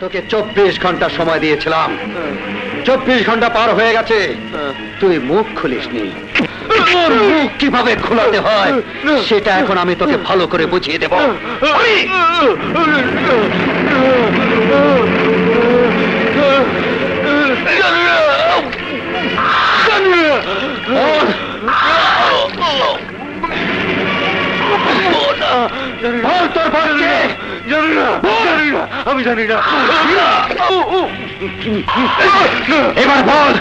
তোকে 24 ঘন্টা সময় দিয়েছিলাম, 24 ঘন্টা পার হয়ে গেছে, তুই মুখ খুলিসনি। তোর মুখ কিভাবে খোলাতে হয় সেটা এখন আমি তোকে ভালো করে বুঝিয়ে দেব। তোর ভাইকে আমি জানি না। এবার বল,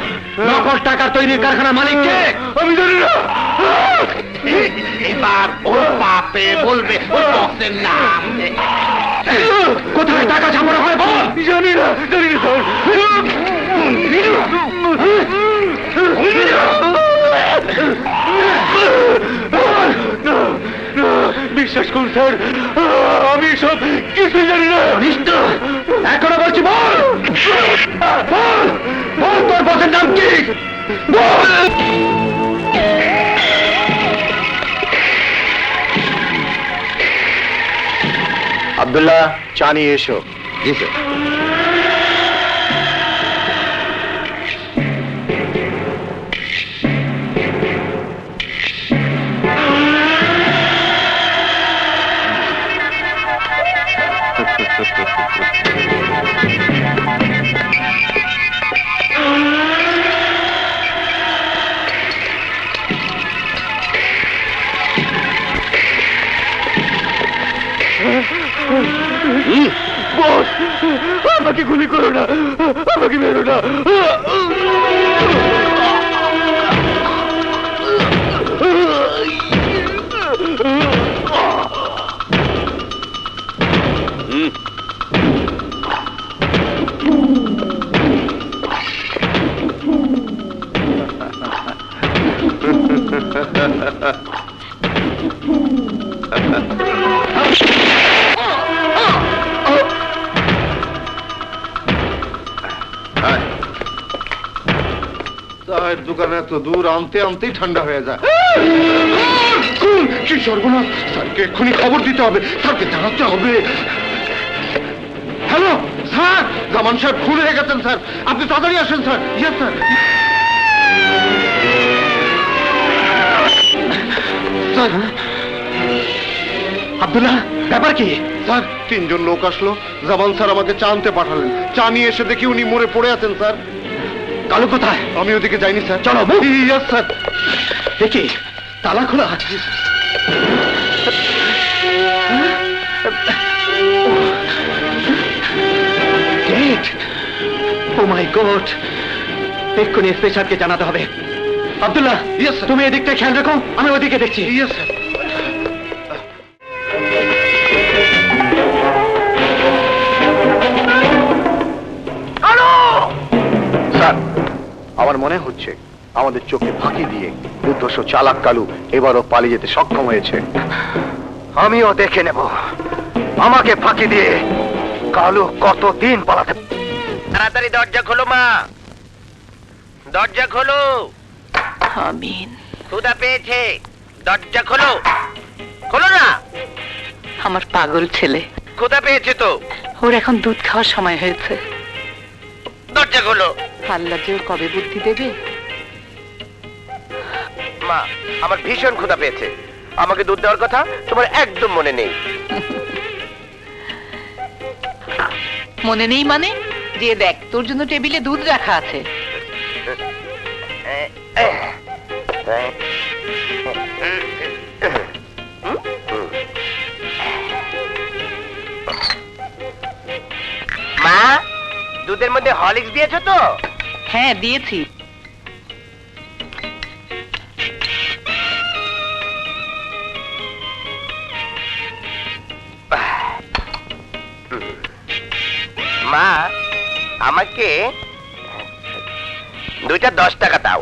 নকল টাকা তৈরির কারখানার মালিককে। আমি জানি না। এবার ওর বাপে বলবে ওর বসের নাম। কোথায় টাকা জমানো হয় বল। জানি না, জানি না স্যার। বিশ্বাস করুন স্যার, আমি সব কিছু জানি না। এখনো বলছি বল, বল বল, তোর বসের নাম কি বল। আব্দুল্লাহ, চা নিয়ে এসো। জি স্যার। বস, আমাকে গুলি করো না, আমাকে মেরো না। চায়ের দোকানে এত দূর আনতে আনতেই ঠান্ডা হয়ে যায়। কি সর্বনাশ! স্যারকে এক্ষুনি খবর দিতে হবে, স্যারকে জানাতে হবে। হ্যালো স্যার, জামান সাহেব খুন হয়ে গেছেন স্যার, আপনি তাড়াতাড়ি আসেন sir. Yes sir. Sir, Abdullah, ব্যাপার কি? স্যার 3 জন লোক আসলো, জামান স্যার আমাকে চা আনতে পাঠালেন। চা নিয়ে এসে দেখি উনি মরে পড়ে আছেন স্যার। কালু কোথায়? আমি ওদিকে যাইনি স্যার। চলো। Yes sir. দেখি তালা খোলা। গেট, ও মাই গড, এক্ষুনি স্পেশালকে জানাতে হবে। Abdullah, yes sir. তুমি এদিকটা খেয়াল রাখো, আমি ওদিকে দেখছি। Yes sir. স্যার, আমার মনে হচ্ছে আমাদের চোখে ফাঁকি দিয়ে দুর্ধর্ষ চালাক কালু এবারও পালিয়ে যেতে সক্ষম হয়েছে। আমিও দেখে নেব আমাকে ফাঁকি দিয়ে কালু কতদিন পালাতে। তাড়াতাড়ি দরজা খোলো মা, দরজা খোলো। আমিন। ক্ষুধা পেয়েছে, দরজা খোলো, খোলো না। আমার পাগল ছেলে, ক্ষুধা পেয়েছে তো, ওর এখন দুধ খাওয়ার সময় হয়েছে। দরজা খোলো। আল্লাহ যে ওর কবে বুদ্ধি দেবে। মা, আমার ভীষণ ক্ষুধা পেয়েছে, আমাকে দুধ দেওয়ার কথা তোমার একদম মনে নেই। মনে নেই মানে? যে দেখ, তোর জন্য টেবিলে দুধ রাখা আছে। মা, দুধের মধ্যে হরলিক্স দিয়েছো তো? হ্যাঁ, দিয়েছি। মা, আমাকে 2টা 10 টাকা দাও।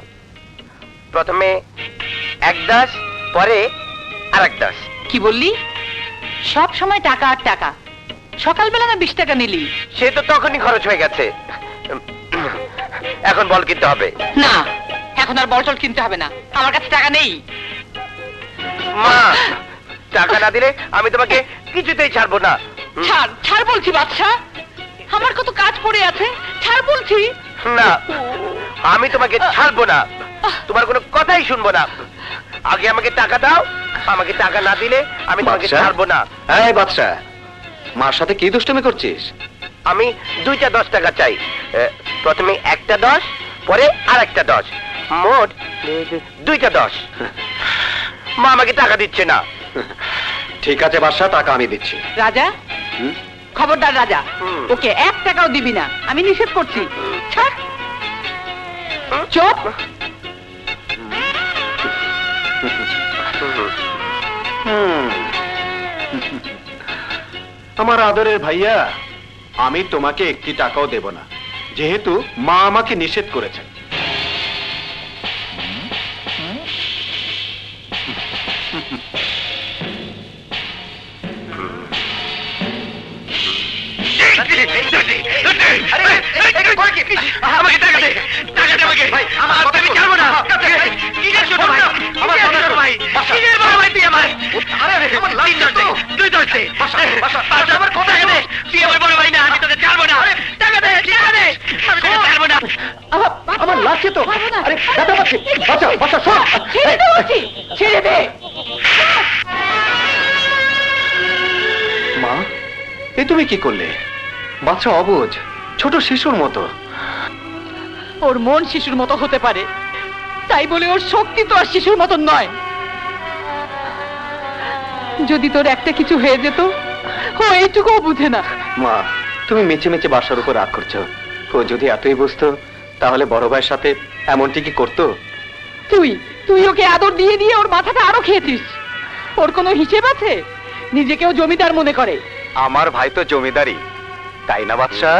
প্রথমে 1 দাস, পরে আরেক দাস। কি বললি? সব সময় টাকা আর টাকা। সকালবেলা না 20 টাকা নিলি? সে তো তখনই খরচ হয়ে গেছে, এখন বল কিনতে হবে। না, এখন আর বলটল কিনতে হবে না, আমার কাছে টাকা নেই। মা, টাকা না দিলে আমি তোমাকে কিছুতেই ছাড়বো না। ছাড় ছাড় বলছি বাদশা। আমার কত কাজ পড়ে আছে, ছাড় বলছি। না, আমি তোমাকে ছাড়বো না, তোমার কোনো কথাই শুনবো না। আগে আমাকে টাকা দাও, আমাকে টাকা না দিলে আমি তোমাকে বাদশা? ছাড়বো না। এই বাদশা, মার সাথে কি দুষ্টুমি করছিস? আমি 2টা 10 টাকা চাই। প্রথমে একটা 10, পরে আর একটা 10, মোট 2টা 10। মা আমাকে টাকা দিচ্ছে না। ঠিক আছে বাদশা, টাকা আমি দিচ্ছি। রাজা, হুম? খবরদার রাজা, হুম। ওকে 1 টাকাও দিবি না, আমি নিষেধ করছি। ছাড়। চুপ। আমার আদরের ভাইয়া, আমি তোমাকে একটি টাকাও দেব না, যেহেতু মা আমাকে নিষেধ করেছেন। আমাকে টাকা দে, টাকা দে আমাকে। আমি ছাড়বো না। কিসের ছোট ভাই? কিসের ছোট ভাই? কিসের বড় ভাই তুই আমার? তিন দশ দে, 2 দশ দে। আমার কথা দে, তুই আমার বড় ভাই না, আমি তোকে ছাড়বো না। টাকা দে, টাকা দে, আমি তোকে ছাড়বো না। আমার লাগছে তো। আরে ব্যথা পাচ্ছি। বাদশা, বাদশা শোন। ছেড়ে দে বলছি, ছেড়ে দে। মা, এ তুমি কি করলে? বাচ্চা অবুঝ, ছোট শিশুর মতো। ওর মন শিশুর মতো হতে পারে, তাই বলে ওর শক্তি তো আর শিশুর মতন নয়। যদি তোর একটা কিছু হয়ে যেত, ও এইটুকুও বুঝে না। মা, তুমি মেচে মেচে বাসার উপর রাগ করছো। ও যদি এতই বুঝতো, তাহলে বড় ভাইয়ের সাথে এমনটি কি করতো? তুই ওকে আদর দিয়ে দিয়ে ওর মাথাটা আরো খেয়েছিস। ওর কোনো হিসেব আছে? নিজেকেও জমিদার মনে করে। আমার ভাই তো জমিদারি, তাই না বাদশা?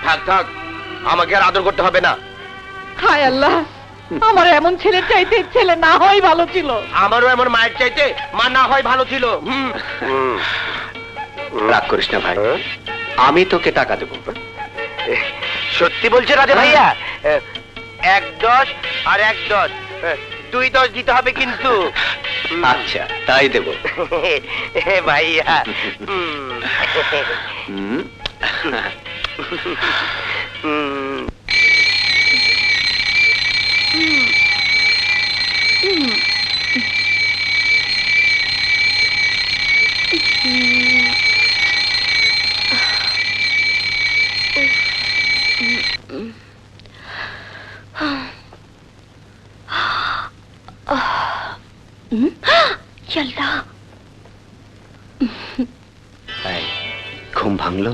থাক থাক, আমাকে আর আদর করতে হবে না। হায় আল্লাহ, আমার এমন ছেলের চাইতে ছেলে না হয় ভালো ছিল। আমারও এমন মায়ের চাইতে মা না হয় ভালো ছিল। রাগ করিস না ভাই, আমি তোকে টাকা দেবো। সত্যি বলছে রাজা ভাইয়া? 1 10 আর 1 10, 2 10 দিতে হবে কিন্তু। আচ্ছা, তাই দেবো। ভাইয়া। হুম। এই, ঘুম ভাঙলো?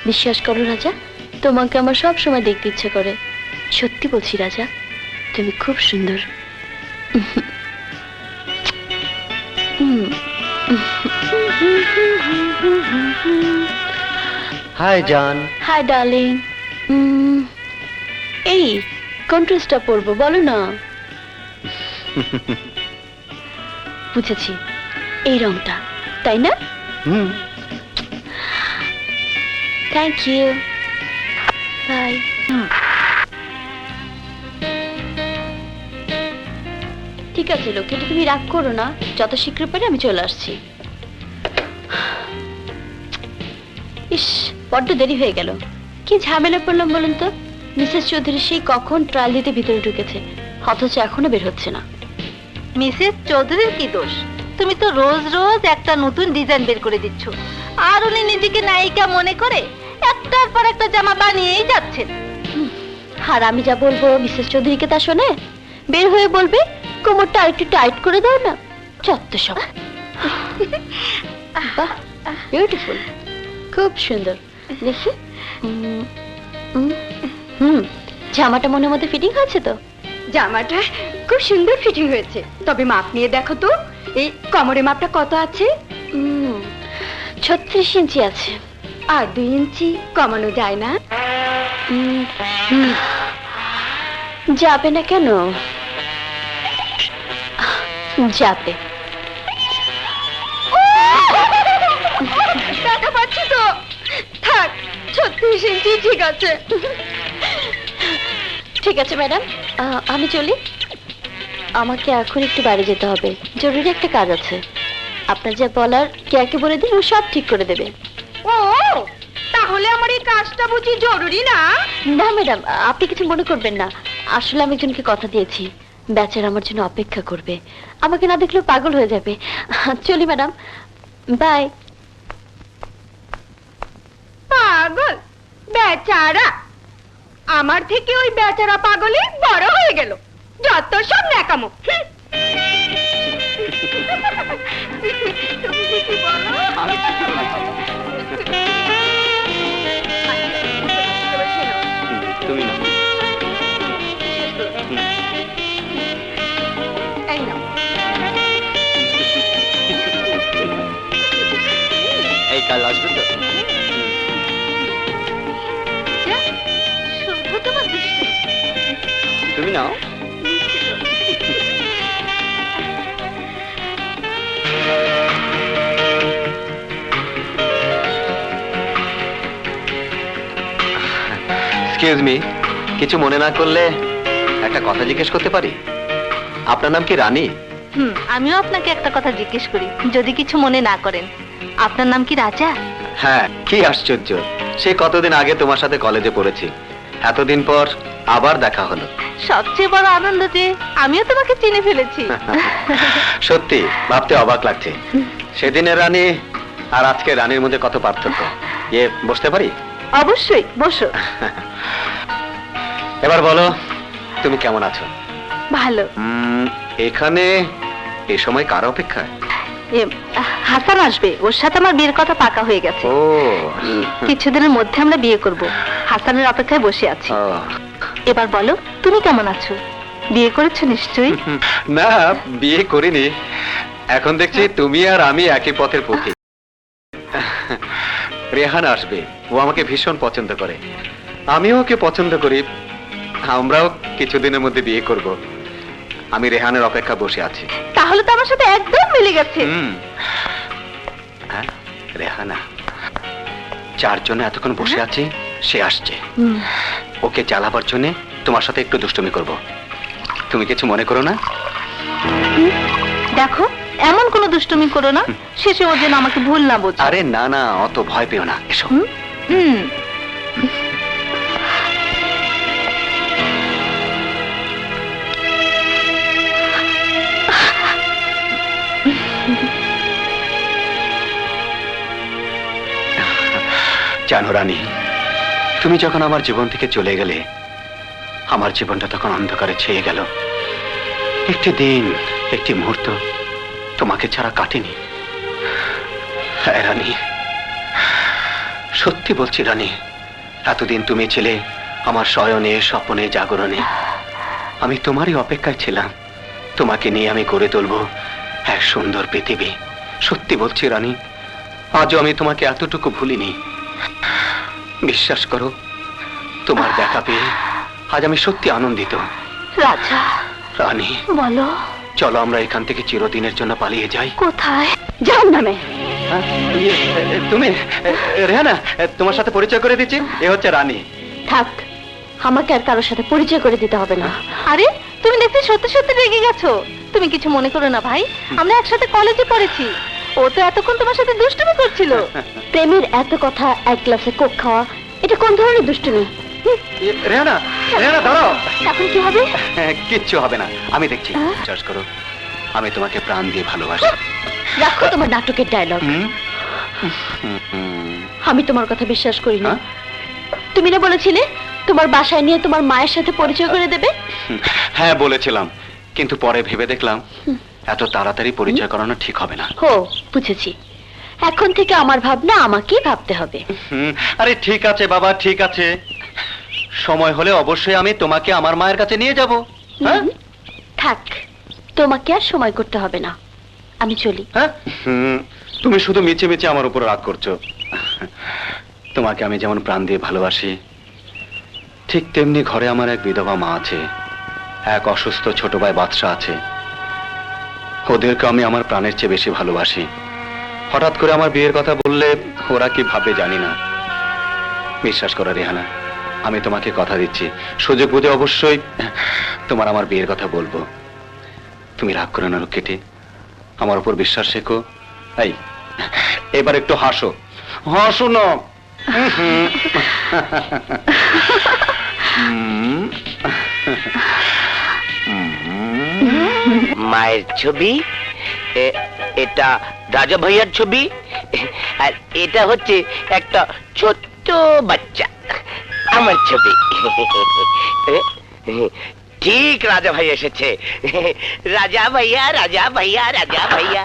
বিশ্বাস করো রাজা, তোমাকে আমার সব সময় দেখতে ইচ্ছে করে। সত্যি বলছি রাজা, তুমি খুব সুন্দর। হাই জান। Hi darling. এই কোন ড্রেসটা পরবো বলো না? বুঝেছি, এই রংটা, তাই না? হুম। Thank you, bye. ঠিক আছে লোক, এটা তুমি রাগ করো না, যত শীঘ্র পারে আমি চলে আসছি। ইস, বড্ড দেরি হয়ে গেল। কি ঝামেলা পড়লাম বলুন তো। মিসেস চৌধুরী সেই কখন ট্রায়াল দিতে ভিতরে ঢুকেছে, অথচ এখনো বের হচ্ছে না। মিসেস চৌধুরীর কি দোষ? তুমি তো রোজ রোজ একটা নতুন ডিজাইন বের করে দিচ্ছ, আর উনি নিজেকে নায়িকা মনে করে একটার পর একটা জামা বানিয়েই যাচ্ছেন। আর আমি যা বলবো মিসেস চৌধুরীকে তা শোনে? বের হয়ে বলবে কোমরটা আরেকটু টাইট করে দাও না। চত্ব সব। বাহ, বিউটিফুল, খুব সুন্দর। দেখি, জামাটা মনের মধ্যে ফিটিং হয়েছে তো? জামাটা খুব সুন্দর ফিটিং হয়েছে, তবে মাপ নিয়ে দেখো তো, এই কোমরের মাপটা কত আছে? 36 ইঞ্চি আছে। আর 2 ইঞ্চি কমানো যায় না? যাবে না কেন? যাবে। দেখা পাচ্ছি তো, থাক 36 ইঞ্চি ঠিক আছে। ঠিক আছে ম্যাডাম, আমি চলি। আমাকে এখন একটু বাইরে যেতে হবে, জরুরি একটা কাজ আছে। আপনার যা বলার কেয়াকে বলে দিন, ও সব ঠিক করে দেবে। ও, তাহলে আমার এই কাজটা কাজটা বুঝি জরুরি না? না ম্যাডাম, আপনি কিছু মনে করবেন না। আসলে আমি একজনকে কথা দিয়েছি, বেচারা আমার জন্য অপেক্ষা করবে। আমাকে না দেখলেও পাগল হয়ে যাবে। চলি ম্যাডাম, বাই। পাগল? বেচারা? আমার থেকে ওই বেচারা পাগলে বড় হয়ে গেল। যত সব ন্যাকামো। হুঁ। তুমি কিছু বলো। তুমি না এই নাও। এই কাল আসবে তো? যা, শুধু তোমার দুষ্টু। তুমি নাও। এক্সকিউজ মি, কিছু মনে না করলে একটা কথা জিজ্ঞেস করতে পারি? আপনার নাম কি রানী? আমিও আপনাকে একটা কথা জিজ্ঞেস করি, যদি কিছু মনে না করেন। আপনার নাম কি রাজা? হ্যাঁ, কি আশ্চর্য, সে কতদিন আগে তোমার সাথে কলেজে পড়েছি, এতদিন পর আবার দেখা হলো। সবচেয়ে বড় আনন্দ যে আমিও তোমাকে চিনে ফেলেছি। সত্যি ভাবতে অবাক লাগছে, সেদিনের রানী আর আজকে রানীর মধ্যে কত পার্থক্য। বসতে পারি? অবশ্যই, বসো। এবার বলো, তুমি কেমন আছো? ভালো। এখানে এ সময় কার অপেক্ষায়? হাসান আসবে, ওর সাথে আমার বিয়ের কথা পাকা হয়ে গেছে। ও, কিছুদিনের মধ্যে আমরা বিয়ে করব। হাসানের অপেক্ষায় বসে আছি। ও। এবার বলো, তুমি কেমন আছো? বিয়ে করেছো নিশ্চয়ই? না, বিয়ে করিনি। এখন দেখছি তুমি আর আমি একই পথের পথিক। রেহান আসবে, ও আমাকে ভীষণ পছন্দ করে, আমিও ওকে পছন্দ করি। আমরাও কিছুদিনের মধ্যে বিয়ে করব। আমি রেহানের অপেক্ষা বসে আছি। তাহলে তো আমার সাথে একদম মিলে গেছে। হ্যাঁ, রেহানা, যার জন্য এতক্ষণ বসে আছি সে আসছে। ওকে জ্বালাবার জন্য তোমার সাথে একটু দুষ্টুমি করব। তুমি কিছু মনে করো না? দেখো, এমন কোনো দুষ্টুমি করো না, শেষে ওর যেন আমাকে ভুল না বোঝে। আরে না না, অত ভয় পেও না, এসো। জানো রানী, তুমি যখন আমার জীবন থেকে চলে গেলে, আমার জীবনটা তখন অন্ধকারে ছেয়ে গেল। একটি দিন, একটি মুহূর্ত তোমাকে ছাড়া কাটেনি। হ্যাঁ রানী, সত্যি বলছি রানী, এতদিন তুমি ছিলে আমার শয়নে, স্বপ্নে, জাগরণে। আমি তোমারই অপেক্ষায় ছিলাম, তোমাকে নিয়ে আমি গড়ে তুলবো এক সুন্দর পৃথিবী। সত্যি বলছি রানী, আজও আমি তোমাকে এতটুকু ভুলিনি। বিশ্বাস করো, তোমার দেখা পেয়ে আজ আমি সত্যি আনন্দিত। রাজা, রানী, বলো, চলো আমরা এখান থেকে চিরদিনের জন্য পালিয়ে যাই। কোথায়? যাও নামে। তুমি রেহানা, তোমার সাথে পরিচয় করে দিচ্ছি, এ হচ্ছে রানী। থাক, আমাকে আর কারোর সাথে পরিচয় করে দিতে হবে না। আরে, তুমি দেখতে সত্যি সত্যি রেগে গেছো। তুমি কিছু মনে করো না ভাই, আমরা একসাথে কলেজে পড়েছি। ও তো এতক্ষণ তোমার সাথে দুষ্টুমি করছিল। প্রেমের এত কথা, এক গ্লাসে কোক খাওয়া, এটা কোন ধরনের দুষ্টুমি? রেহানা, রেহানা দাঁড়াও। এখন কি হবে? কিচ্ছু হবে না, আমি দেখছি। বিশ্বাস করো, আমি তোমাকে প্রাণ দিয়ে ভালোবাসি। রাখো তোমার নাটকের ডায়লগ। আমি তোমার কথা বিশ্বাস করি না। তুমি না বলেছিলে তোমার বাসায় নিয়ে তোমার মায়ের সাথে পরিচয় করে দেবে? হ্যাঁ বলেছিলাম, কিন্তু পরে ভেবে দেখলাম এত তাড়াতাড়ি পরিচয় করানো ঠিক হবে না। হো, বুঝেছি। এখন থেকে আমার ভাবনা আমাকেই ভাবতে হবে। আরে ঠিক আছে বাবা, ঠিক আছে, সময় হলে অবশ্যই আমি তোমাকে আমার মায়ের কাছে নিয়ে যাব। থাক, তোমাকে আর সময় করতে হবে না, আমি চলি। হ্যাঁ, তুমি শুধু মিছে মিছে আমার উপর রাগ করছো। তোমাকে আমি যেমন প্রাণ দিয়ে ভালোবাসি, ঠিক তেমনি ঘরে আমার এক বিধবা মা আছে, এক অসুস্থ ছোট ভাই বাদশা আছে। ওদেরকে আমি আমার প্রাণের চেয়ে বেশি ভালোবাসি। হঠাৎ করে আমার বিয়ের কথা বললে ওরা কি ভাবে জানি না। বিশ্বাস করো রেহানা, আমি তোমাকে কথা দিচ্ছি, সুযোগ বুঝে অবশ্যই তোমার আমার বিয়ের কথা বলবো। তুমি রাগ করো না রক্ষিটি, আমার উপর বিশ্বাস রেখো। এই, এবার একটু হাসো, হাসো না। মায়ের ছবি, এটা রাজা ভাইয়ার ছবি, আর এটা হচ্ছে একটা ছোট্ট বাচ্চা, আমার ছবি। ঠিক রাজা ভাই এসেছে। রাজা ভাইয়া, রাজা ভাইয়া, রাজা ভাইয়া।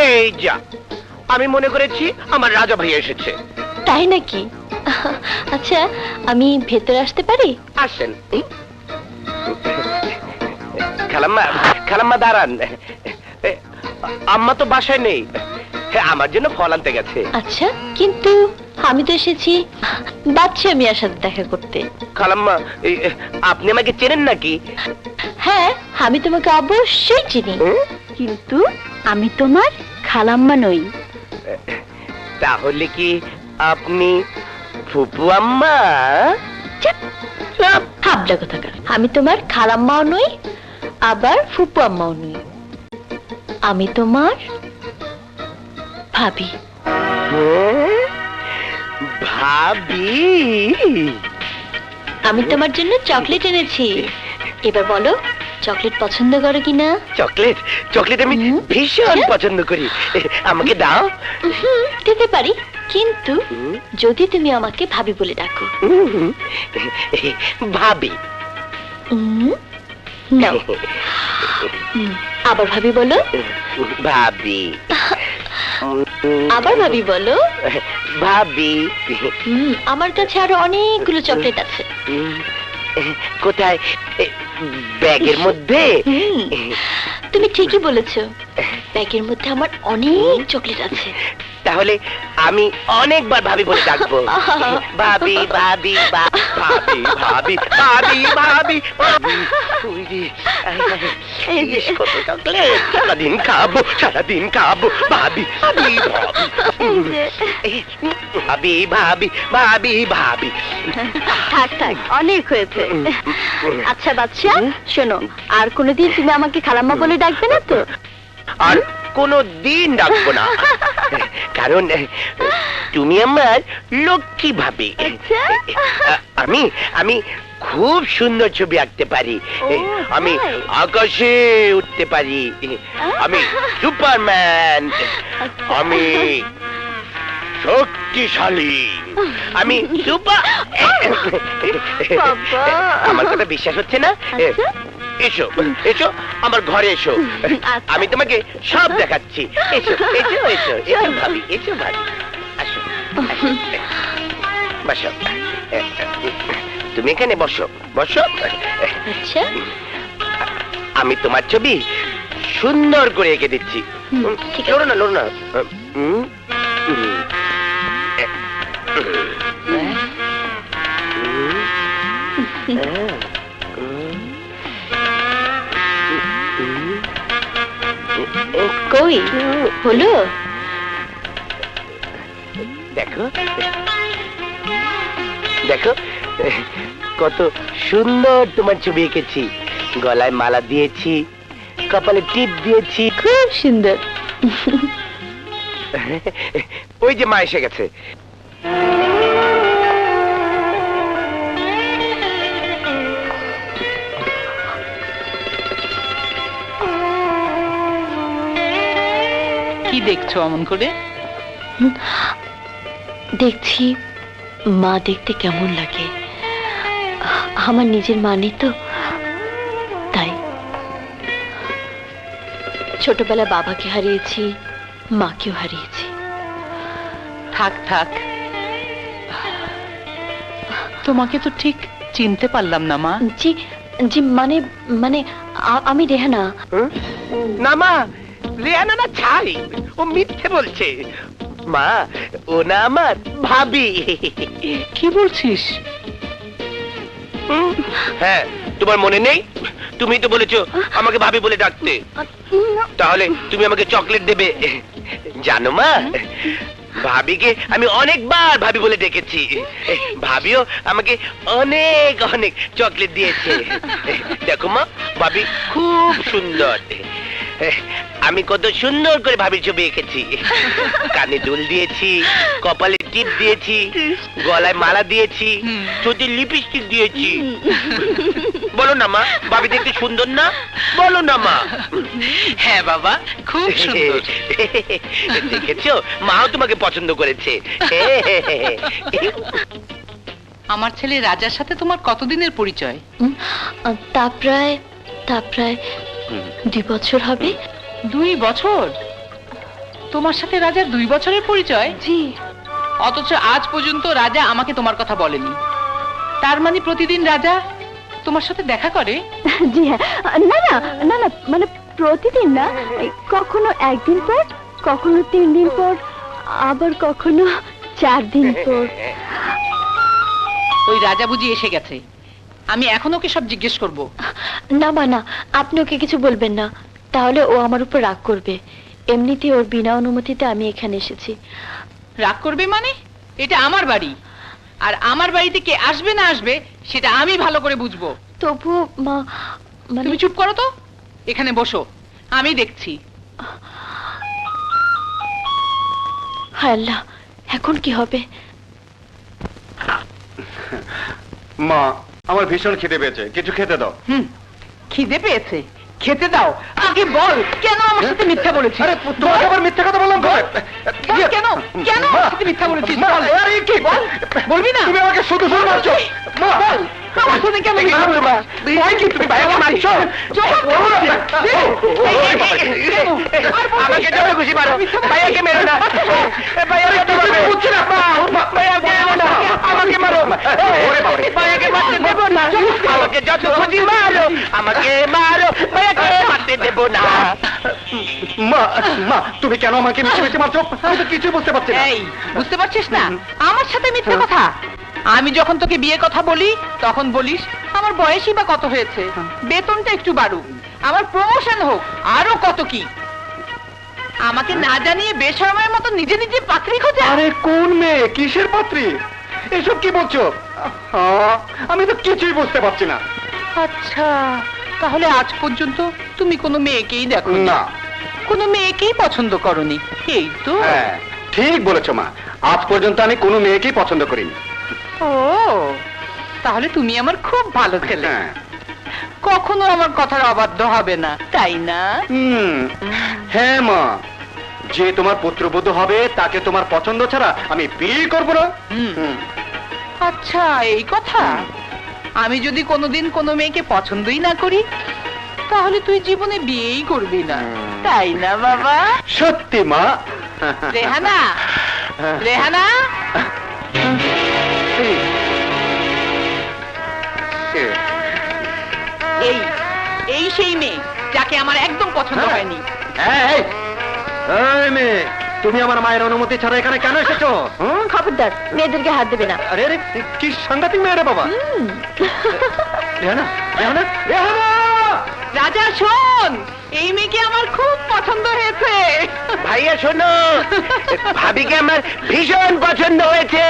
এই যা, আমি মনে করেছি আমার রাজা ভাই এসেছে। তাই নাকি? আচ্ছা, আমি ভেতরে আসতে পারি? আসেন। খালাম্মা, খালাম্মা দাঁড়ান। আম্মা তো বাসায় নেই, আমার জন্য ফল আনতে গেছে। আচ্ছা, কিন্তু আমি তো এসেছি বাচ্চা মিয়ার সাথে দেখা করতে। খালাম্মা, আপনি আমাকে চেনেন নাকি? হ্যাঁ, আমি তোমাকে অবশ্যই চিনি, কিন্তু আমি তোমার খালাম্মা নই। তাহলে কি আপনি ফুপু আম্মা? হাবলা কোথাকার। আমি তোমার খালাম্মাও নই, আবার ফুপু আম্মাও নই। আমি তোমার ভাবি। ভাবি? আমি তোমার জন্য চকলেট এনেছি। এবার বলো, চকলেট পছন্দ করো কিনা? চকলেট? চকলেট আমি ভীষণ পছন্দ করি, আমাকে দাও। দিতে পারি, কিন্তু যদি তুমি আমাকে ভাবি বলে ডাকো। ভাবি? নাও। আবার ভাবি বলো। ভাবি। আবার ভাবি বলো। ভাবি। আমার কাছে আরো অনেকগুলো চকলেট আছে। কোথায়? ব্যাগের মধ্যে? তুমি ঠিকই বলেছো, ব্যাগের মধ্যে আমার অনেক চকলেট আছে। তাহলে আমি অনেকবার ভাবি বলে ডাকবো। ভাবি, ভাবি, ভাবি, ভাবি, ভাবি, ভাবি, ভাবি। কত চকলেট! সারাদিন খাবো, সারাদিন খাবো। ভাবি, ভাবি, ভাবি, ভাবি, ভাবি, ভাবি। থাক থাক, অনেক হয়েছে। আচ্ছা বাচ্চা, শোনো, আর কোনোদিন তুমি আমাকে খালাম্মা বলে ডাকবে না তো? আর কোনো দিন ডাকবো না, কারণ তুমি আমার লক্ষ্মী ভাবি। আমি আমি খুব সুন্দর ছবি আঁকতে পারি, আমি আকাশে উঠতে পারি, আমি সুপারম্যান, আমি শক্তিশালী, আমি সুপার। আমার কথা বিশ্বাস হচ্ছে না? এসো, এসো আমার ঘরে এসো, আমি তোমাকে সব দেখাচ্ছি। এসো, এসো, এসো, এসো ভাবি, এসো ভাবি, আসো, বসো। তুমি এখানে বসো, বসো। আচ্ছা, আমি তোমার ছবি সুন্দর করে এঁকে দিচ্ছি। ঠিক আছে। লড়ো না, লড়ো না। কই হলো? দেখো, দেখো কত সুন্দর তোমার ছবি এঁকেছি। গলায় মালা দিয়েছি, কপালে টিপ দিয়েছি। খুব সুন্দর। ওই যে মা এসে গেছে। কি দেখছো অমন করে? দেখছি মা দেখতে কেমন লাগে। আমার নিজের মা নেই তো, তাই। ছোটবেলা বাবাকে হারিয়েছি, মাকেও হারিয়েছি। থাক থাক, তোমাকে তো ঠিক চিনতে পারলাম না মা। জি জি, মানে মানে আমি রেহানা। না মা, রেহানা না ছাই, ও মিথ্যে বলছে। মা, ও না আমার ভাবি। কি বলছিস? হ্যাঁ, তোমার মনে নেই? তুমি তো বলেছো আমাকে ভাবি বলে ডাকতে। তাহলে তুমি আমাকে চকলেট দেবে, জানো মা? ভাবিকে আমি অনেকবার ভাবি বলে ডেকেছি, ভাবিও আমাকে অনেক অনেক চকলেট দিয়েছে। দেখো মা, ভাবি খুব সুন্দর। আমি কত সুন্দর করে ভাবির ছবি এঁকেছি, কানে দুল দিয়েছি, কপালে টিপ দিয়েছি, গলায় মালা দিয়েছি, চোখে লিপস্টিক দিয়েছি। বলো না মা, ভাবি দেখতে সুন্দর না? বলো না মা। হ্যাঁ বাবা, খুব সুন্দর। দেখেছো, মাও তোমাকে পছন্দ করেছে। আমার ছেলে রাজার সাথে তোমার কতদিনের পরিচয়? তা প্রায় 2 বছর হবে। 2 বছর? তোমার সাথে রাজার 2 বছরের পরিচয়? জি। অথচ আজ পর্যন্ত রাজা আমাকে তোমার কথা বলেনি। তার মানে প্রতিদিন রাজা তোমার সাথে দেখা করে? জি হ্যাঁ। না না না না, মানে প্রতিদিন না, কখনো 1 দিন পর, কখনো 3 দিন পর, আবার কখনো 4 দিন পর। ওই রাজা বুঝি এসে গেছে, আমি এখন ওকে সব জিজ্ঞেস করব। না মা না, আপনি ওকে কিছু বলবেন না, তাহলে ও আমার উপর রাগ করবে। এমনিতে ওর বিনা অনুমতিতে আমি এখানে এসেছি। রাগ করবে মানে? এটা আমার বাড়ি, আর আমার বাড়িতে কে আসবে না আসবে সেটা আমি ভালো করে বুঝবো। তবু মা, মানে তুমি চুপ করো তো, এখানে বসো, আমি দেখছি। হায় আল্লাহ, এখন কি হবে? মা, আমার ভীষণ খিদে পেয়েছে, কিছু খেতে দাও। খিদে পেয়েছে? খেতে দাও। আগে বল, কেন আমার সাথে মিথ্যা বলেছিস? আরে তোমাকে আবার মিথ্যা কথা বললাম কবে? বল, কেন কেন মা, আমার সাথে মিথ্যা বলেছিস? মা, বল। আরে কি বল, বলবি না? তুমি আমাকে শুধু শুধু মারছো। মা, বল, আমার সাথে কেন মিথ্যা বলছিস? মা, ভয় কি তুমি ভাইয়াকে মারছো? আমাকে জোরে খুশি মারো, ভাইয়াকে মেরো না। ভাইয়াকে তো মারবে। বুঝছি না, মা, ভাইয়াকে মেরো না, আমাকে মারো। ওরে বাবারে। ভাইয়াকে মারতে দেবো না, আমাকে যত খুশি মারো, আমাকে মারো, ভাইয়াকে মারতে দেবো না। মা, মা, তুমি কেন আমাকে মিশে মিশে মারছো? আমি তো কিছুই বুঝতে পারছি না। এই, বুঝতে পারছিস না আমার সাথে মিথ্যা কথা? আমি যখন তোকে বিয়ে কথা বলি তখন বলিস আমার বয়সই বা কত হয়েছে, বেতনটা একটু বাড়ুক, আমার প্রমোশন হোক, আরো কত কি। আমাকে না জানিয়ে বেশরমের মতো নিজে নিজে পাত্রী খোঁজা। আরে কোন মেয়ে, কিসের পাত্রী? এসব কি বলছো? আমি তো কিছুই বুঝতে পারছি না। আচ্ছা, তাহলে আজ পর্যন্ত তুমি কোনো মেয়েকেই দেখো না। কোনো মেয়েকেই পছন্দ করনি, এই তো? হ্যাঁ, ঠিক বলেছো মা, আজ পর্যন্ত আমি কোনো মেয়েকেই পছন্দ করিনি। ও, তাহলে তুমি আমার খুব ভালো ছেলে, হ্যাঁ। কখনো আমার কথার অবাধ্য হবে না, তাই না? হ্যাঁ মা, যে তোমার পুত্রবধূ হবে তাকে তোমার পছন্দ ছাড়া আমি বিয়ে করবো না। আচ্ছা, এই কথা। আমি যদি কোনোদিন কোনো মেয়েকে পছন্দই না করি তাহলে তুই জীবনে বিয়েই করবি না, তাই না বাবা? সত্যি মা। রেহানা, রেহানা, এই এই সেই মেয়ে যাকে আমার একদম পছন্দ হয়নি। এই, এই মেয়ে, তুমি আমার মায়ের অনুমতি ছাড়া এখানে কেন এসেছো? খবরদার, মেয়েদেরকে হাত দেবে না। আরে আরে, কি সাংঘাতিক মেয়ে রে বাবা। রেহানা, রেহানা, রেহানা! রাজা শোন, এই মেয়েকে আমার খুব পছন্দ হয়েছে। ভাইয়া শোনো, ভাবিকে আমার ভীষণ পছন্দ হয়েছে।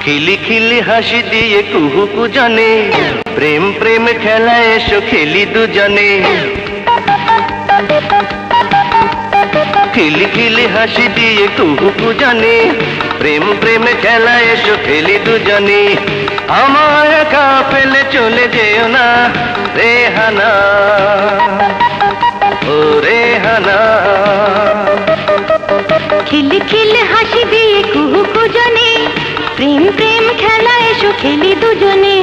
খিলি খিলি হাসি দিয়ে কুহুকু জানে, প্রেম প্রেম খেলা এসো খেলি দুজনে। খিলি খিলি হাসি দিয়ে কুহুকু জানে, প্রেম প্রেম খেলা এসো খেলি দুজনে। আমার একা ফেলে চলে যেও না রেহানা, ও রেহানা। খিলি খিলি হাসি দিয়ে কুহুকু জানে, প্রেম প্রেম খেলা এসো খেলি দুজনে।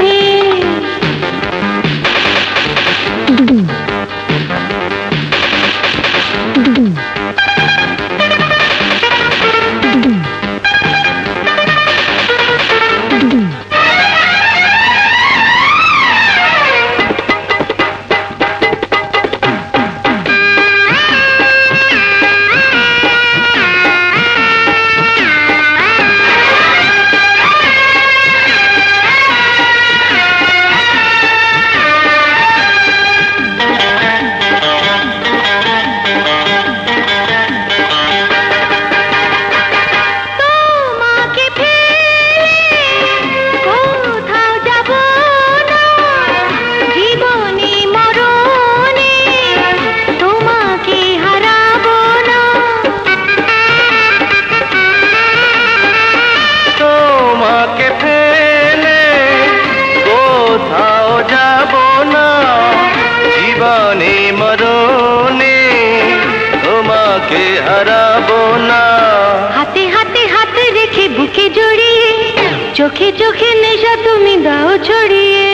চোখে চোখে নেশা তুমি দাও ছড়িয়ে,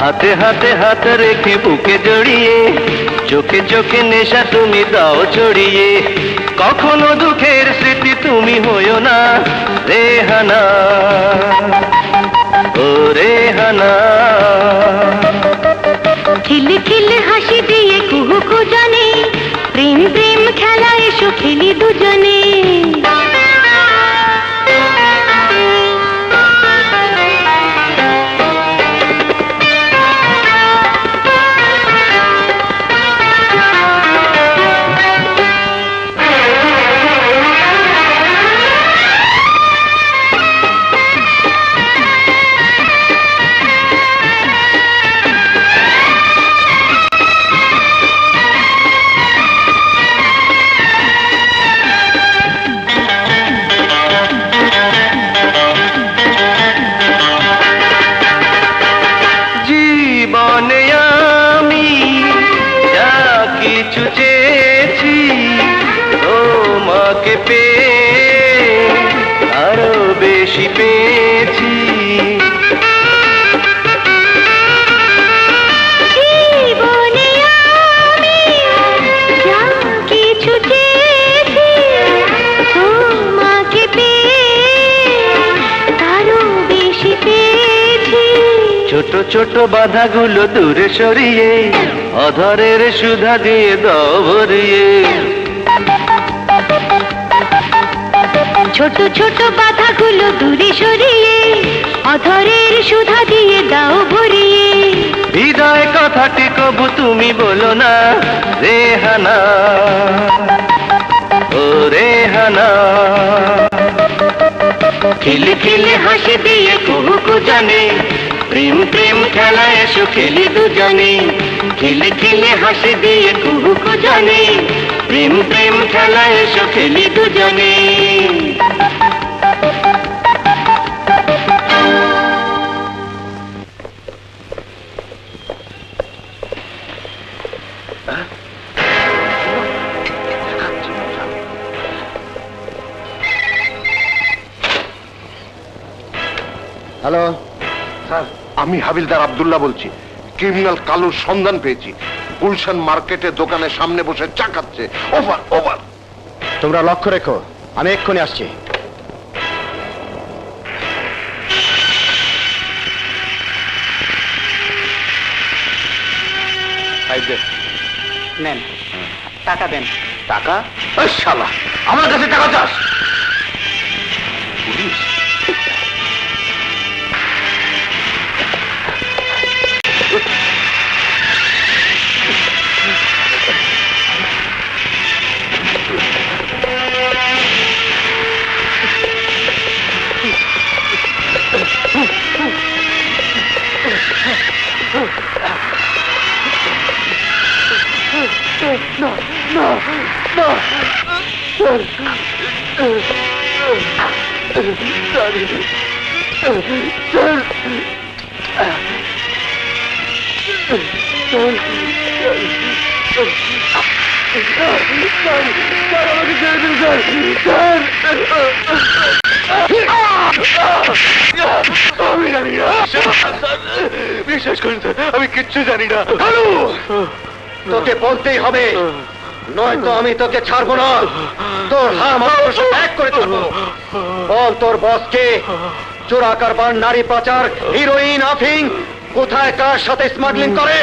হাতে হাতে হাত রেখে বুকে জড়িয়ে, চোখে চোখে নেশা তুমি দাও ছড়িয়ে। কখনো দুঃখের স্মৃতি তুমি হইও না রেহানা, ও রেহানা। খিলে খিলে হাসি দিয়ে কুহুকু জানে, প্রেম প্রেম খেলা এসো খেলি দুজনে। জীবনে আমি যা কিছু চেয়েছি তোমাকে পেয়ে আরো বেশি পেয়েছি। জীবনে আমি যা কিছু চেয়েছি তোমাকে পেয়ে তারও বেশি পেয়েছি। ছোট ছোট বাধাগুলো দূরে সরিয়ে অধরের সুধা দিয়ে দাও ভরিয়ে। ছোট ছোট বাধাগুলো দূরে সরিয়ে অধরের সুধা দিয়ে দাও ভরিয়ে। হৃদয় কথাটি কবু তুমি বলো না রেহানা, ও রেহানা। খিলে খিলে হাসি দিয়ে কুহুকু জানে, প্রেম প্রেম খেলা এসো খেলি দুজনে। খিলে খিলে হাসি দিয়ে কুহুকু জানে, প্রেম প্রেম খেলা এসো খেলি দুজনে। হ্যালো, স্যার, আমি হাবিলদার আব্দুল্লাহ বলছি। ক্রিমিনাল কালুর সন্ধান পেয়েছি। গুলশান মার্কেটের দোকানের সামনে বসে চা খাচ্ছে। Over over. তোমরা লক্ষ্য রেখো, আমি এক্ষুনি আসছি। নেন, টাকা দেন। টাকা? ওই শালা, আমার কাছে টাকা চাস? পুলিশ? আমি জানি না, বিশ্বাস করুন স্যার, আমি কিচ্ছু জানি না। তোকে বলতেই হবে, নয়তো আমি তোকে ছাড়বো না। তোর হাম এক করে তুলবো। বল তোর বসকে, চোরা কারবার, নারী পাচার, হিরোইন, আফিং কোথায় কার সাথে স্মাগলিং করে।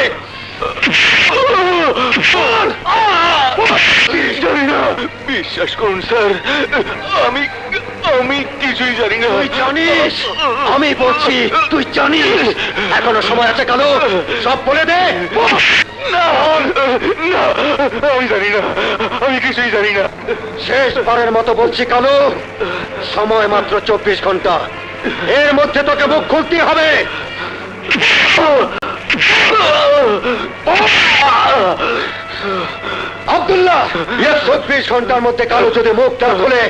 জানি না, বিশ্বাস করুন স্যার, আমি আমি কিছুই জানি না। তুই জানিস? আমি বলছি তুই জানিস। এখনো সময় আছে কালু, সব বলে দে। না না, আমি জানি না, আমি কিছুই জানি না। শেষবারের মতো বলছি কালু, সময় মাত্র 24 ঘন্টা। এর মধ্যে তোকে মুখ খুলতে হবে। আব্দুল্লাহ, 24 ঘন্টার মধ্যে কালু যদি মুখটা খুলে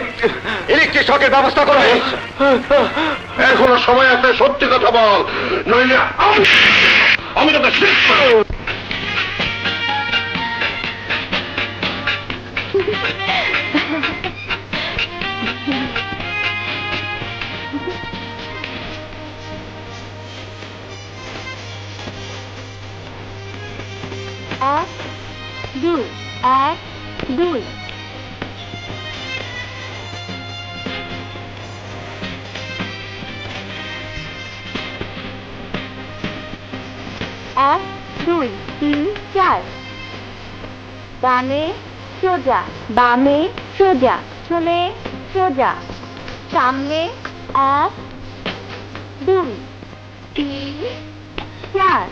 ইলেকট্রিক শকের ব্যবস্থা করে। এখনো সময় আছে, সত্যি কথা বল, নইলে আমি তোকে শেষ করব। 2 1 2 3 4 ডানে সোজা বামে সোজা চলে সোজা সামনে 1 2 3 4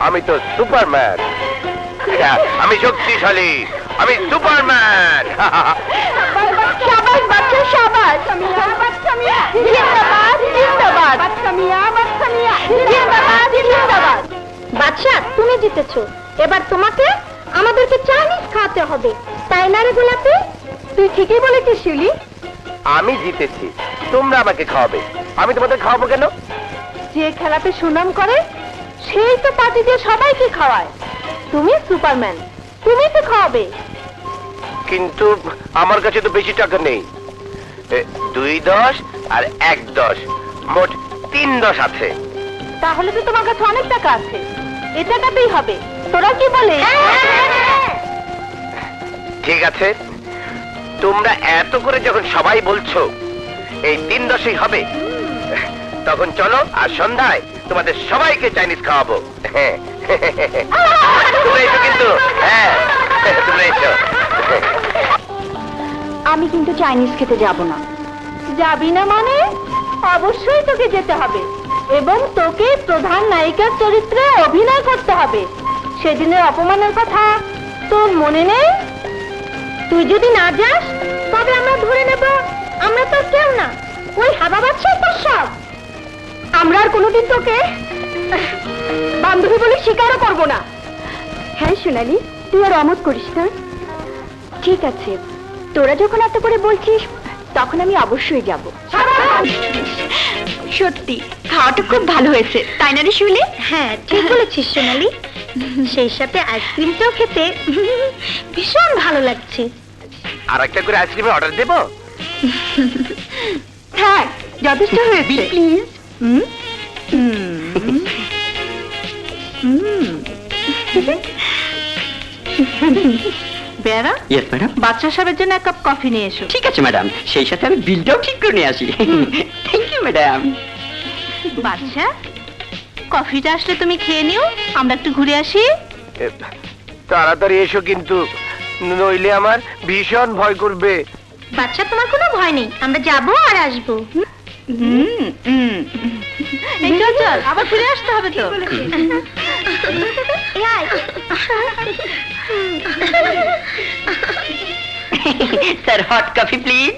আমি তো সুপারম্যান, আমি শক্তিশালী, আমি সুপারম্যান। শাবাশ বাচ্চা শাবাশ জিন্দাবাদ জিন্দাবাদ জিন্দাবাদ জিন্দাবাদ। বাচ্চা তুমি জিতেছো, এবার তোমাকে আমাদেরকে চাইনিজ খাওয়াতে হবে, তাই না রে গোলাপি? তুই ঠিকই বলেছিস শিউলি। আমি জিতেছি, তোমরা আমাকে খাওয়াবে। আমি তোমাদের খাওয়াবো কেন? যে খেলাতে সুনাম করে সেই তো পার্টি দিয়ে সবাইকে খাওয়ায়। তুমি সুপারম্যান, তুমি তো খাওয়াবে। কিন্তু আমার কাছে তো বেশি টাকা নেই। 2-10 আর 1-10, মোট 3-10 আছে। তাহলে তো তোমার কাছে অনেক টাকা আছে, এ টাকাতেই হবে। তোরা কি বলে? ঠিক আছে, তোমরা এত করে যখন সবাই বলছো এই 3-10ই হবে, তখন চলো আর সন্ধ্যায় তোমাদের সবাইকে চাইনিজ খাওয়াবো। তোমরা এসো কিন্তু, হ্যাঁ তোমরা এসো। আমি কিন্তু চাইনিজ খেতে যাব না। যাবি না মানে? অবশ্যই তোকে যেতে হবে এবং তোকে প্রধান নায়িকার চরিত্রে অভিনয় করতে হবে। সেদিনের অপমানের কথা তোর মনে নেই? তুই যদি না যাস তবে আমরা ধরে নেব আমরা তো কেউ না, ওই হাবা বাচ্চা তোর সব। আমরা আর কোনোদিন তোকে বান্ধবী বলে স্বীকারও করবো না। হ্যাঁ সোনালি, তুই আর অমত করিস না। ঠিক আছে, তোরা যখন এত করে বলছিস তখন আমি অবশ্যই যাব। সত্যি খাওয়াটা খুব ভালো হয়েছে, তাই না রে শিউলি? হ্যাঁ ঠিক বলেছিস সোনালি, সেই সাথে আইসক্রিমটাও খেতে ভীষণ ভালো লাগছে। আর একটা করে আইসক্রিমের অর্ডার দেবো? থাক, যথেষ্ট হয়েছে প্লিজ। বেড়া, ইয়েস ম্যাডাম। বাচ্চা সাহেবের জন্য 1 কাপ কফি নিয়ে এসো। ঠিক আছে ম্যাডাম, সেই সাথে আমি বিলটাও ঠিক করে নিয়ে আসি। Thank you madam. বাচ্চা, কফিটা আসলে তুমি খেয়ে নিও, আমরা একটু ঘুরে আসি। তাড়াতাড়ি এসো কিন্তু, নইলে আমার ভীষণ ভয় করবে। বাচ্চা তোমার কোনো ভয় নেই, আমরা যাবো আর আসবো। এই চল চল, আবার ফিরে আসতে হবে তো। Sir hot coffee please.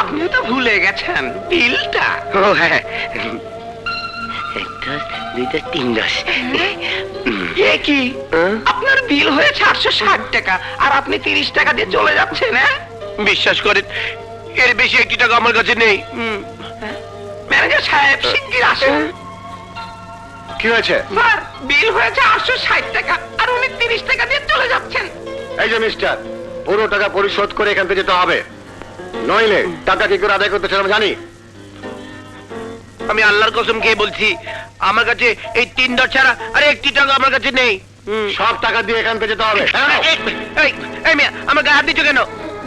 আপনি তো ভুলে গেছেন বিলটা। ও হ্যাঁ, 1-10, 2-10, 3-10। কি আপনার বিল হয়েছে 860 টাকা আর আপনি 30 টাকা দিয়ে চলে যাচ্ছেন? বিশ্বাস করেন, এর বেশি 1 টাকা আমার কাছে নেই। ম্যানেজার সাহেব শিগগির আসুন। কি হয়েছে? স্যার, বিল হয়েছে 860 টাকা আর উনি 30 টাকা দিয়ে চলে যাচ্ছেন। এই যে মিস্টার, পুরো টাকা পরিশোধ করে এখান থেকে যেতে হবে, নইলে টাকা কি করে আদায় করতে সেটা আমি জানি। আমি আল্লাহর কসম খেয়ে বলছি, আমার কাছে এই 3 ছাড়া আর 1 টাকা আমার কাছে নেই। সব টাকা দিয়ে এখান থেকে যেতে হবে। এই মিয়া, আমার গায়ে হাত দিচ্ছ কেন?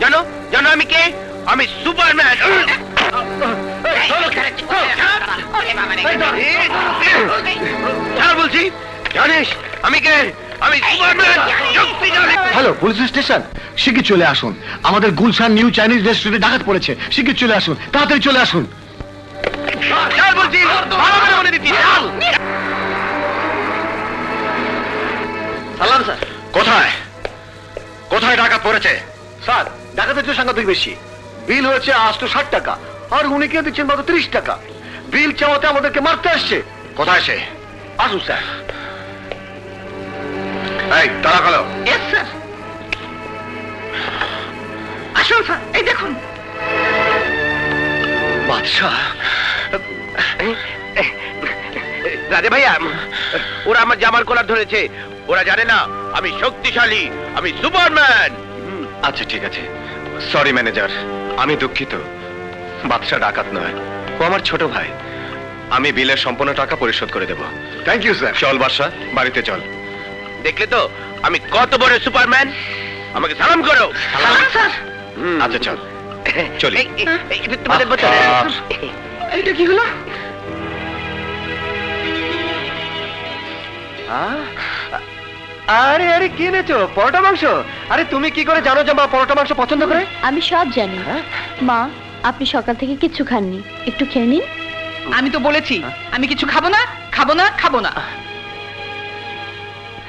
জানো জানো আমি কে? আমি সুপারম্যান। বলছি, জানিস আমি কে? আমি সুপারম্যান। হ্যালো পুলিশ স্টেশন, শিগগির চলে আসুন। আমাদের গুলশান নিউ চাইনিজ রেস্টুরেন্টে ডাকাত পড়েছে, শিগগির চলে আসুন, তাড়াতাড়ি চলে আসুন। চল বলছি, ভালো করে মনে দিচ্ছি। সালাম স্যার। কোথায় কোথায় ডাকাত পড়েছে? স্যার ডাকাতের যে সাংঘাতিক বেশি, বিল হয়েছে 860 টাকা, আর উনি কে দিচ্ছেন মাত্র 30 টাকা। বিল চাওয়াতে আমাদেরকে মারতে আসছে। কোথায় সে? আসুন স্যার। এই তারা গেল। Yes sir. আসুন স্যার, এই দেখুন। বাদশাহ, রাজা ভাইয়া, ওরা আমার জামার কলার ধরেছে। ওরা জানে না আমি শক্তিশালী, আমি সুপারম্যান। আচ্ছা ঠিক আছে, সরি ম্যানেজার, আমি দুঃখিত। বাদশা ডাকাত নয়, ও আমার ছোট ভাই। আমি বিলের সম্পূর্ণ টাকা পরিশোধ করে দেব। Thank you sir. চল বাদশা, বাড়িতে চল। দেখলে তো আমি কত বড় সুপারম্যান। আমাকে সালাম করো। স্যার। আচ্ছা চল চলি। এটা তোমাদের বোতল। এটা কি হলো? আরে আরে কি এনেছো? পরোটা মাংস? আরে তুমি কি করে জানো যে মা পরোটা মাংস পছন্দ করে? আমি সব জানি। মা, আপনি সকাল থেকে কিচ্ছু খাননি, একটু খেয়ে নিন। আমি তো বলেছি আমি কিছু খাবো না, খাবো না, খাবো না।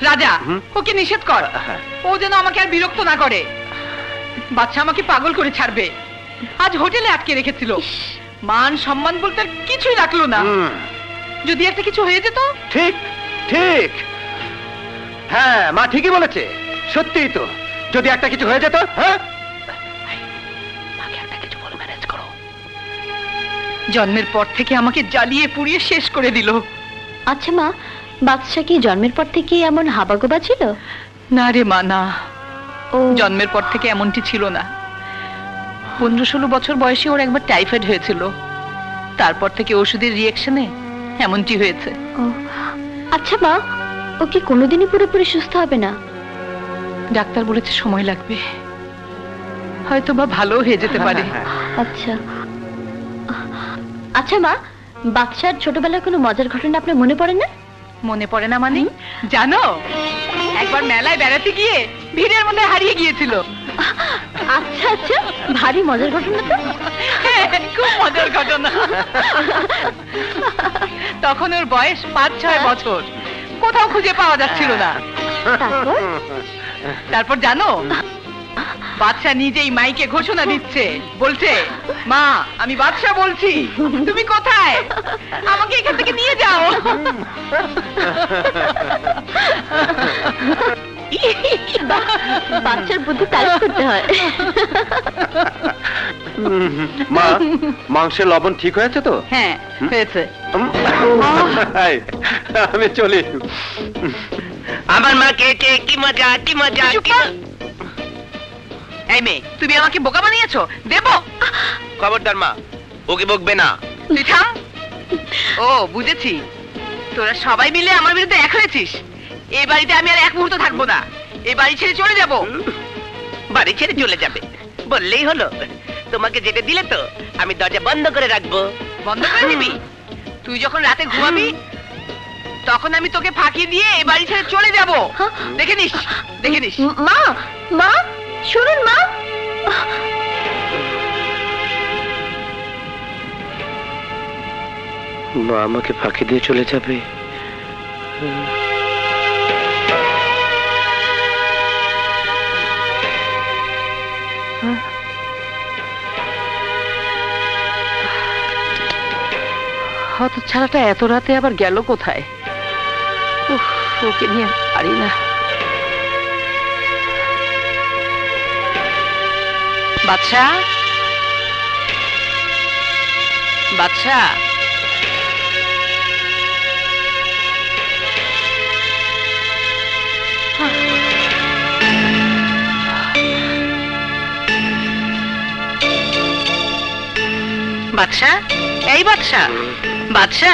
রাজা, ওকে নিষেধ কর। ও যেন আমাকে আর বিরক্ত না করে। বাচ্চা আমাকে পাগল করে ছাড়বে। আজ হোটেলে আটকে রেখেছিল, মান সম্মান বলতে আর কিছুই রাখলো না। যদি একটা কিছু হয়ে যেত। ঠিক ঠিক, হ্যাঁ মা ঠিকই বলেছে, সত্যিই তো। যদি একটা কিছু হয়ে যেত। হ্যাঁ, জন্মের পর থেকে আমাকে জ্বালিয়ে পুড়িয়ে শেষ করে দিল। আচ্ছা মা, বাদশা কি জন্মের পর থেকে এমন হাবাগোবা ছিল? না রে মা, না। ও জন্মের পর থেকে এমনটি ছিল না। 15-16 বছর বয়সে ওর একবার টাইফয়েড হয়েছিল, তারপর থেকে ওষুধের রিঅ্যাকশনে এমনটি হয়েছে। ও, আচ্ছা মা, ও কি কোনোদিনই পুরোপুরি সুস্থ হবে না? ডাক্তার বলেছে সময় লাগবে, হয়তো বা ভালো হয়ে যেতে পারে। আচ্ছা আচ্ছা মা, বাদশার ছোটবেলার কোনো মজার ঘটনা আপনার মনে পড়ে না? মনে পড়ে না মানে? জানো, একবার মেলায় বেড়াতে গিয়ে ভিড়ের মধ্যে হারিয়ে গিয়েছিল। আচ্ছা আচ্ছা, ভারী মজার ঘটনা তো। হ্যাঁ, খুব মজার ঘটনা। তখন ওর বয়স 5-6 বছর, কোথাও খুঁজে পাওয়া যাচ্ছিল না। তারপর? তারপর জানো, বাদশা নিজেই মাইকে ঘোষণা দিচ্ছে, বলছে, মা আমি বাদশা বলছি, তুমি কোথায়? আমাকে এখান থেকে নিয়ে যাও। বাচ্চার বুদ্ধি তারিফ করতে হয়। মা, মাংসের লবণ ঠিক হয়েছে তো? হ্যাঁ হয়েছে। আমি চলি। আমার মা খেয়েছে, কি মজা, কি মজা। চুপ কর। এই মেয়ে, তুমি আমাকে বোকা বানিয়েছো। দেবো। খবরদার মা, ওকে বকবে না। তুই থাম। ও বুঝেছি, তোরা সবাই মিলে আমার বিরুদ্ধে এক হয়েছিস। এই বাড়িতে আমি আর এক মুহূর্ত থাকবো না, এই বাড়ি ছেড়ে চলে যাব। বাড়ি ছেড়ে চলে যাবে বললেই হলো। তোমাকে যেতে দিলে তো আমি দরজা বন্ধ করে রাখবো। বন্ধ করে দিবি? তুই যখন রাতে ঘুমাবি তখন আমি তোকে ফাঁকি দিয়ে এই বাড়ি ছেড়ে চলে যাব। দেখে নিস, দেখে নিস। মা, মা শুনুন মা। মা আমাকে ফাঁকি দিয়ে চলে যাবে? হতচ্ছাড়াটা এত রাতে আবার গেল কোথায়? উফ, ওকে নিয়ে পারি না। বাদশা, বাদশা, বাদশা, এই বাদশা, বাদশা,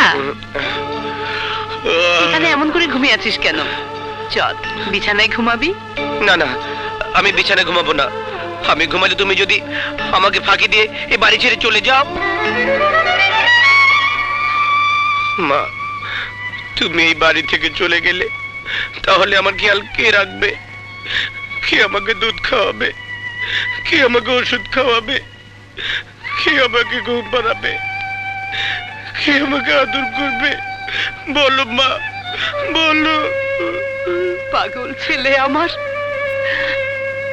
এখানে এমন করে ঘুমিয়ে আছিস কেন? চল বিছানায় ঘুমাবি। না না, আমি বিছানায় ঘুমাবো না। আমি ঘুমালে তুমি যদি আমাকে ফাঁকি দিয়ে এই বাড়ি ছেড়ে চলে যাও। মা, তুমি এই বাড়ি থেকে চলে গেলে তাহলে আমার খেয়াল কে রাখবে? কে আমাকে দুধ খাওয়াবে? কে আমাকে ওষুধ খাওয়াবে? কে আমাকে ঘুম পাড়াবে? কে আমাকে আদর করবে? বলো মা, বলো। পাগল ছেলে আমার,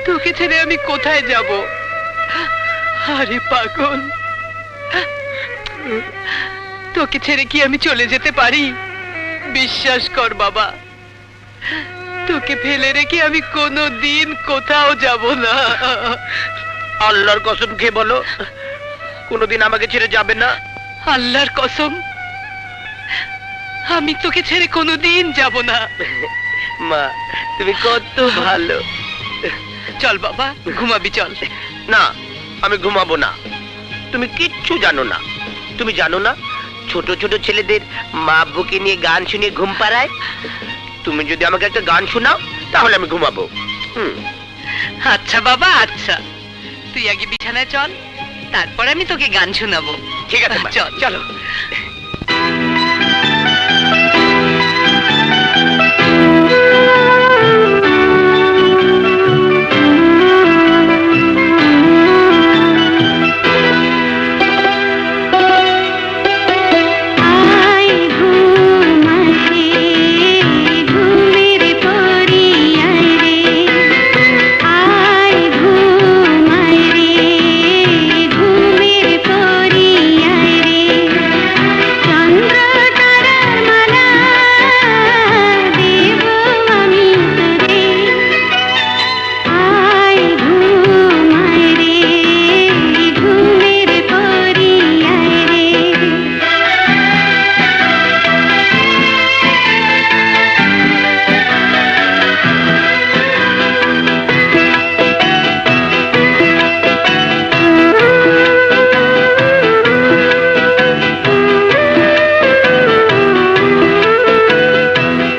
তোকে ছেড়ে আমি কোথায় যাব? আরে পাগল, তোকে ছেড়ে কি আমি চলে যেতে পারি? বিশ্বাস কর বাবা, তোকে ফেলে রেখে আমি কোনোদিন কোথাও যাব না। আল্লাহর কসম খেয়ে বলো কোনোদিন আমাকে ছেড়ে যাবে না? আল্লাহর কসম, আমি তোকে ছেড়ে কোনোদিন যাব না। মা তুমি কত ভালো। চল বাবা, ঘুমাবি চল। না, আমি ঘুমাবো না। তুমি কিচ্ছু জানো না। তুমি জানো না ছোট ছোট ছেলেদের মা আব্বুকে নিয়ে গান শুনিয়ে ঘুম পাড়ায়? তুমি যদি আমাকে একটা গান শোনাও তাহলে আমি ঘুমাবো। আচ্ছা বাবা, আচ্ছা, তুই আগে বিছানায় চল, তারপর আমি তোকে গান শোনাবো। ঠিক আছে মা, চল চলো। আয় ঘুমাতে ঘুমের পরি আয় রে, আয় ঘুমায় রে ঘুমের পরি আয় রে, চন্দ্র তারার মালা দেব আমি তোরে, আয় ঘুমায় রে ঘুমের পরি আয় রে।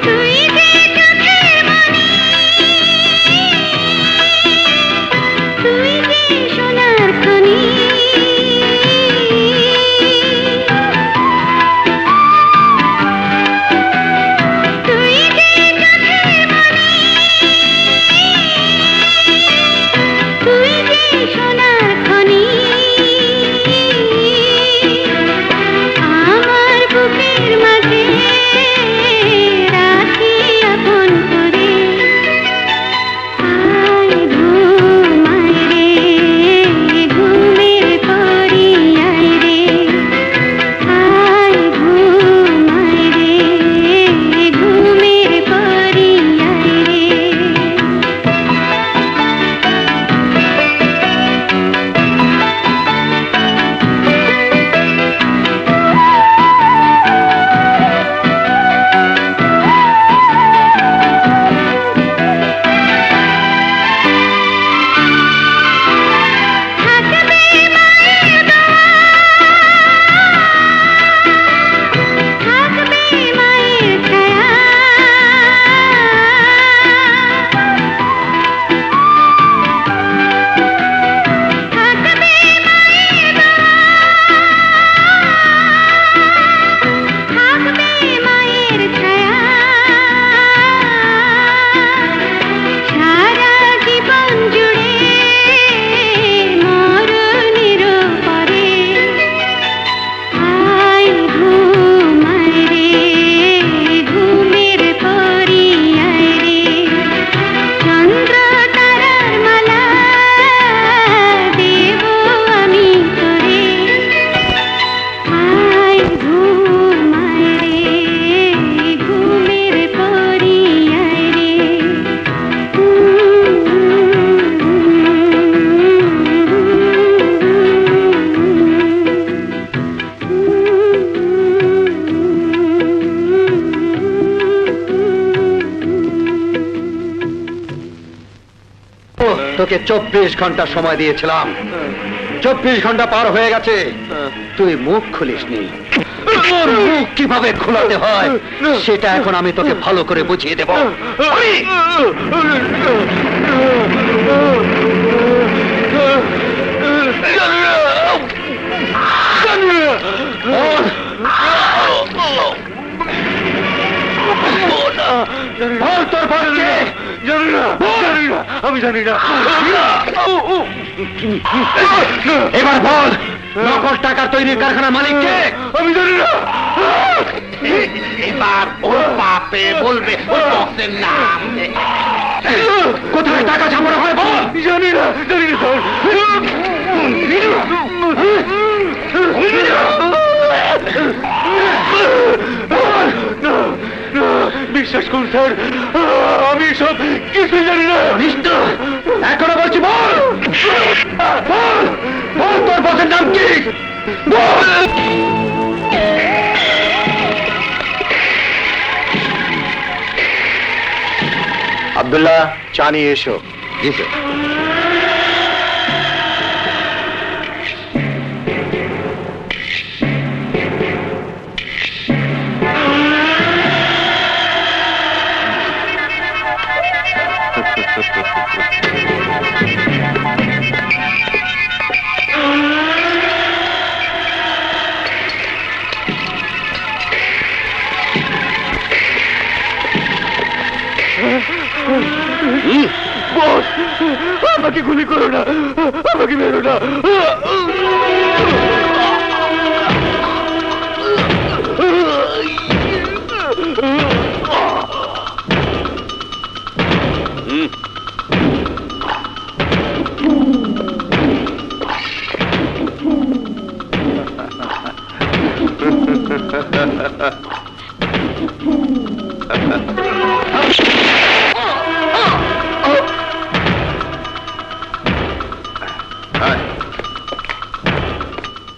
তুই যে চোখের মণি, তুই যে সোনার খনি, তুই যে চোখের মণি, তুই যে সোনার খনি, আমার বুকের মাঝে রাখি আপন করে, আয় ঘুমায় রে ঘুমের পরি আয় রে, আয় ঘুমায় রে ঘুমের পরি আয় রে। থাকবে মায়ের দোয়া, থাকবে মায়ের ছায়া, থাকবে মায়ের দোয়া, থাকবে মায়ের ছায়া, সারা জীবন জুড়ে মরণের পরে, আয় ঘুমায় রে ঘুমের পরি আয় রে, চন্দ্র তারার মালা দেব আমি তোরে, আয় ঘুমায় রে ঘুমের পরি আয় রে। ওহ, তোকে 24 ঘন্টা সময় দিয়েছিলাম, 24 ঘন্টা পার হয়ে গেছে, তুই মুখ খুলিসনি। তোর মুখ কিভাবে খোলাতে হয় সেটা এখন আমি তোকে ভালো করে বুঝিয়ে দেব। বল তোর ভাইকে। আমি জানি না। এবার বল, নকল টাকার তৈরির কারখানা মালিক কে? আমি জানি না। এবার ওর বাপে বলবে ওর বসের নাম। কোথায় টাকা ছাপানো হয় বল। জানি না স্যার। বিশ্বাস করুন স্যার, আমি সব কিছু জানি না। নিশ্চয় এখনো বলছি বল বল বল, তোর বসের নাম কি বল। আব্দুল্লাহ, চা নিয়ে এসো। জি স্যার। বস, আমাকে গুলি করো না, আমাকে মেরো না।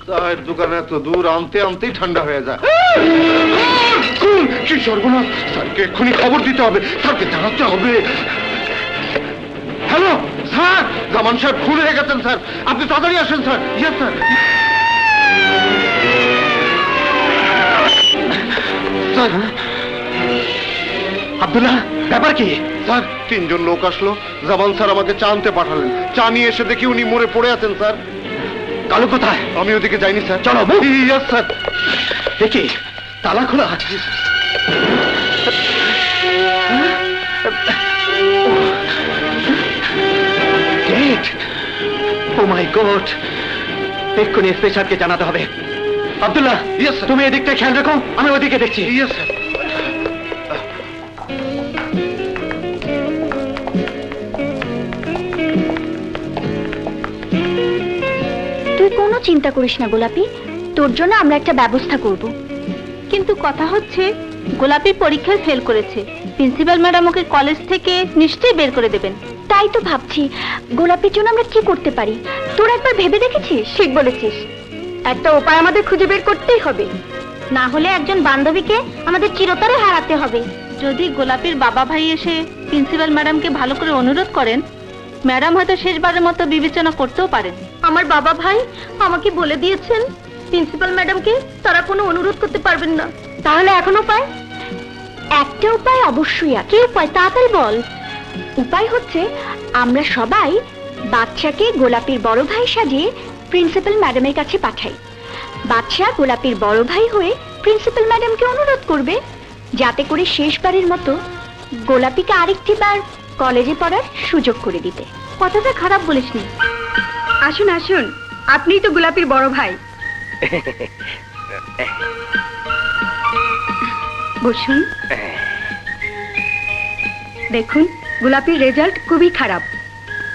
চায়ের দোকানে এত দূর আনতে আনতেই ঠান্ডা হয়ে যায়। কি সর্বনাশ! স্যারকে এক্ষুনি খবর দিতে হবে, স্যারকে জানাতে হবে। হ্যালো স্যার, জামান সাহেব খুন হয়ে গেছেন স্যার, আপনি তাড়াতাড়ি আসেন sir. Yes sir. Sir, Abdullah, ব্যাপার কি? স্যার 3 জন লোক আসলো, জামান স্যার আমাকে চা আনতে পাঠালেন। চা নিয়ে এসে দেখি উনি মরে পড়ে আছেন স্যার। কালু কোথায়? আমি ওদিকে যাইনি স্যার। চলো। Yes sir. দেখি তালা খোলা। গেট! ও মাই গড! এক্ষুনি স্পেশালকে জানাতে হবে। Abdullah, yes sir. তুমি এদিকটা খেয়াল রাখো, আমি ওদিকে দেখছি। Yes sir. তুই কোনো চিন্তা করিস না গোলাপি, তোর জন্য আমরা একটা ব্যবস্থা করব। কিন্তু কথা হচ্ছে গোলাপি পরীক্ষায় ফেল করেছে, প্রিন্সিপাল ম্যাডাম ওকে কলেজ থেকে নিশ্চয়ই বের করে দেবেন। তাই তো ভাবছি গোলাপির জন্য আমরা কি করতে পারি। তোর একবার ভেবে দেখেছিস? ঠিক বলেছিস, একটা উপায় আমাদের খুঁজে বের করতেই হবে, না হলে একজন বান্ধবীকে আমাদের চিরতরে হারাতে হবে। যদি গোলাপির বাবা ভাই এসে প্রিন্সিপাল ম্যাডামকে ভালো করে অনুরোধ করেন, ম্যাডাম হয়তো শেষবারের মতো বিবেচনা করতেও পারেন। আমার বাবা ভাই আমাকে বলে দিয়েছেন প্রিন্সিপাল ম্যাডামকে তারা কোনো অনুরোধ করতে পারবেন না। তাহলে এখন উপায়? একটা উপায় অবশ্যই আছে। কি উপায়? তাড়াতাড়ি বল। উপায় হচ্ছে আমরা সবাই বাচ্চাকে গোলাপির বড় ভাই সাজিয়ে প্রিন্সিপাল ম্যাডামের কাছে পাঠাই। বাচ্চা গোলাপির বড় ভাই হয়ে প্রিন্সিপাল ম্যাডামকে অনুরোধ করবে যাতে করে শেষবারের মতো গোলাপিকে আরেকটি বার কলেজে পড়ার সুযোগ করে দিতে। কথাটা খারাপ বলিসনি। আসুন আসুন, আপনিই তো গোলাপির বড় ভাই। বসুন। দেখুন, গোলাপির রেজাল্ট খুবই খারাপ,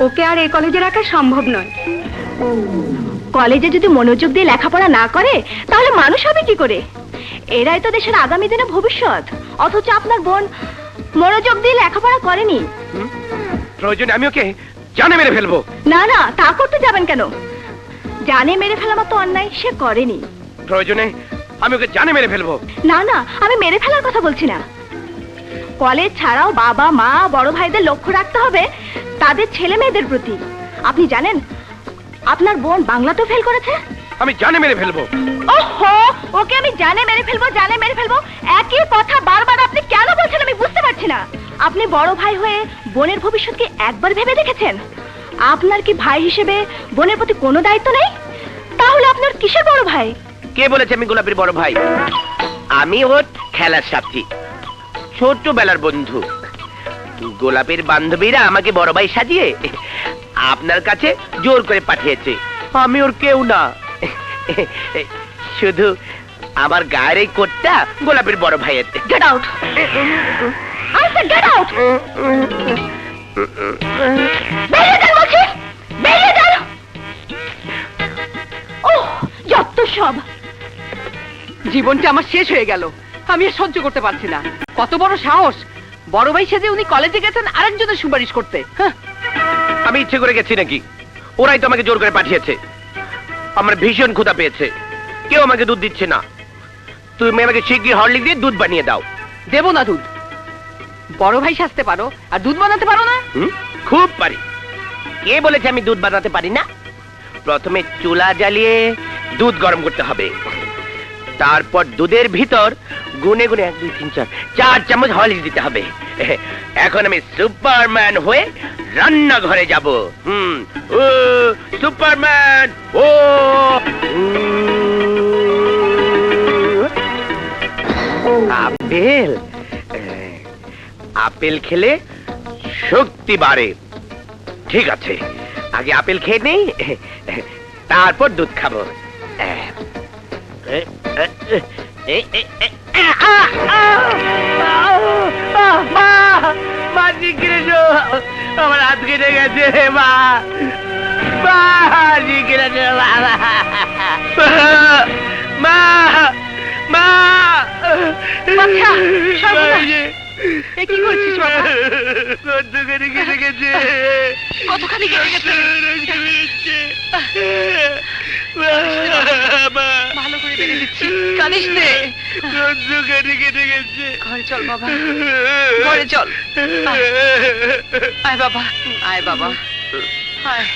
ওকে আর এই কলেজে রাখা সম্ভব নয়। কলেজে যদি মনোযোগ দিয়ে লেখাপড়া না করে তাহলে মানুষ হবে কি করে? এরাই তো দেশের আগামী দিনে ভবিষ্যৎ, অথচ আপনার বোন মনোযোগ দিয়ে লেখাপড়া করেনি। প্রয়োজনে আমি ওকে জানে মেরে ফেলবো। না না, তা করতে যাবেন কেন? জানে মেরে ফেলা মতো অন্যায় সে করেনি। প্রয়োজনে আমি ওকে জানে মেরে ফেলবো। না না, আমি মেরে ফেলার কথা বলছি না। কলেজ ছাড়াও বাবা মা বড় ভাইদের লক্ষ্য রাখতে হবে তাদের ছেলে মেয়েদের প্রতি। আপনি জানেন আপনার বোন বাংলাতেও ফেল করেছে। আমি জানে মেরে ফেলবো। ওহো, ওকে আমি জানে মেরে ফেলবো, জানে মেরে ফেলবো, একই কথা বারবার আপনি কেন বলছেন আমি বুঝতে পারছি না। আপনি বড় ভাই হয়ে বোনের ভবিষ্যৎকে একবার ভেবে দেখেছেন? আপনার কি ভাই হিসেবে বোনের প্রতি কোনো দায়িত্ব নেই? তাহলে আপনার কিসের বড় ভাই? কে বলেছে আমি গোলাপের বড় ভাই? আমি ওর খেলার সাথী, ছোটবেলার বন্ধু। গোলাপের বান্ধবীরা আমাকে বড় ভাই সাজিয়ে আপনার কাছে জোর করে পাঠিয়েছে। আমি ওর কেউ না, শুধু আমার গায়ের এই কোটটা গোলাপের বড় ভাইয়ের। Get out, I say get out, বেরিয়ে যান বলছি, বেরিয়ে যান। ওহ, যত সব। জীবনটা আমার শেষ হয়ে গেল, আমি আর সহ্য করতে পারছি না। কত বড় সাহস, বড় ভাই সেজে উনি কলেজে গেছেন আরেকজনের সুপারিশ করতে। হ্যাঁ, আমি ইচ্ছে করে গেছি নাকি? ওরাই তো আমাকে জোর করে পাঠিয়েছে। আমার ভীষণ ক্ষুধা পেয়েছে, কেউ আমাকে দুধ দিচ্ছে না। তুমি আমাকে শিগগির হরলিক্স দিয়ে দুধ বানিয়ে দাও। দেবো না দুধ। বড় ভাই সাজতে পারো আর দুধ বানাতে পারো না? খুব পারি। কে বলেছে আমি দুধ বানাতে পারি না? প্রথমে চুলা জ্বালিয়ে দুধ গরম করতে হবে, তারপর দুধের ভিতর গুনে গুনে 1 2 3 4 চামচ হরলিক্স দিতে হবে। এখন আমি সুপারম্যান হয়ে রান্নাঘরে যাব। ও সুপারম্যান, ও আপেল। আপেল খেলে শক্তি বাড়ে। ঠিক আছে, আগে আপেল খেয়ে নেই, তারপর দুধ খাবো। মা শিগগির এসো, আমার হাত কেটে গেছে। মা, মা শিগগির এসো। মা, মা, বাচ্চা, সর্বনাশ। এ কি করছিস বাবা? কতখানি কেটে গেছে, কতখানি কেটে গেছে? ভালো করে বেঁধে দিচ্ছি, কাঁদিস নে। কতখানি কেটে গেছে। ঘরে চল বাবা, ঘরে চল। আয় বাবা, আয় বাবা, আয়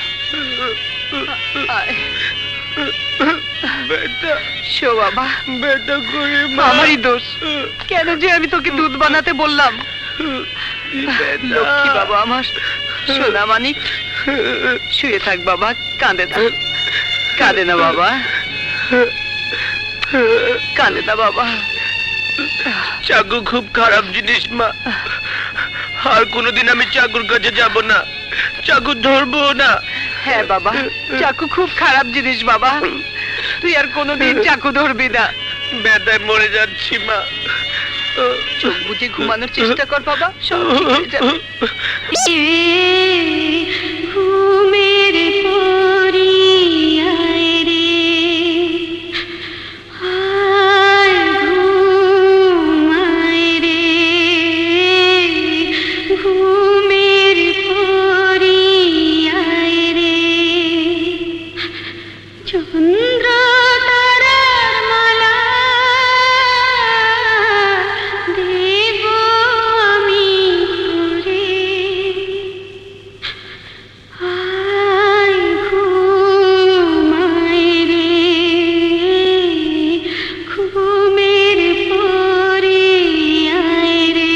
আয়। বেটা, শো বাবা, বেটা করে আমারই দোষ। কেন যে আমি তোকে দুধ বানাতে বললাম। লক্ষ্মী বাবা আমার, সোনা মানিক, শুয়ে থাক বাবা, কাঁদে না, কাঁদে না বাবা, কাঁদে না বাবা। চাকু খুব খারাপ জিনিস মা, আর কোনোদিন আমি চাকুর কাছে যাব না, চাকু ধরবো না। হ্যাঁ বাবা, চাকু খুব খারাপ জিনিস বাবা, তুই আর কোনোদিন চাকু ধরবি না। ব্যথায় মরে যাচ্ছি মা। চোখ বুজে ঘুমানোর চেষ্টা কর বাবা, সব ঠিক হয়ে যাবে। ঘুমের পরি আয় রে, আয় ঘুমায় রে, ঘুমের পরি আয় রে, চন্দ্র তারার মালা দেব আমি তোরে, আয় ঘুমায় রে, ঘুমের পরি আয় রে।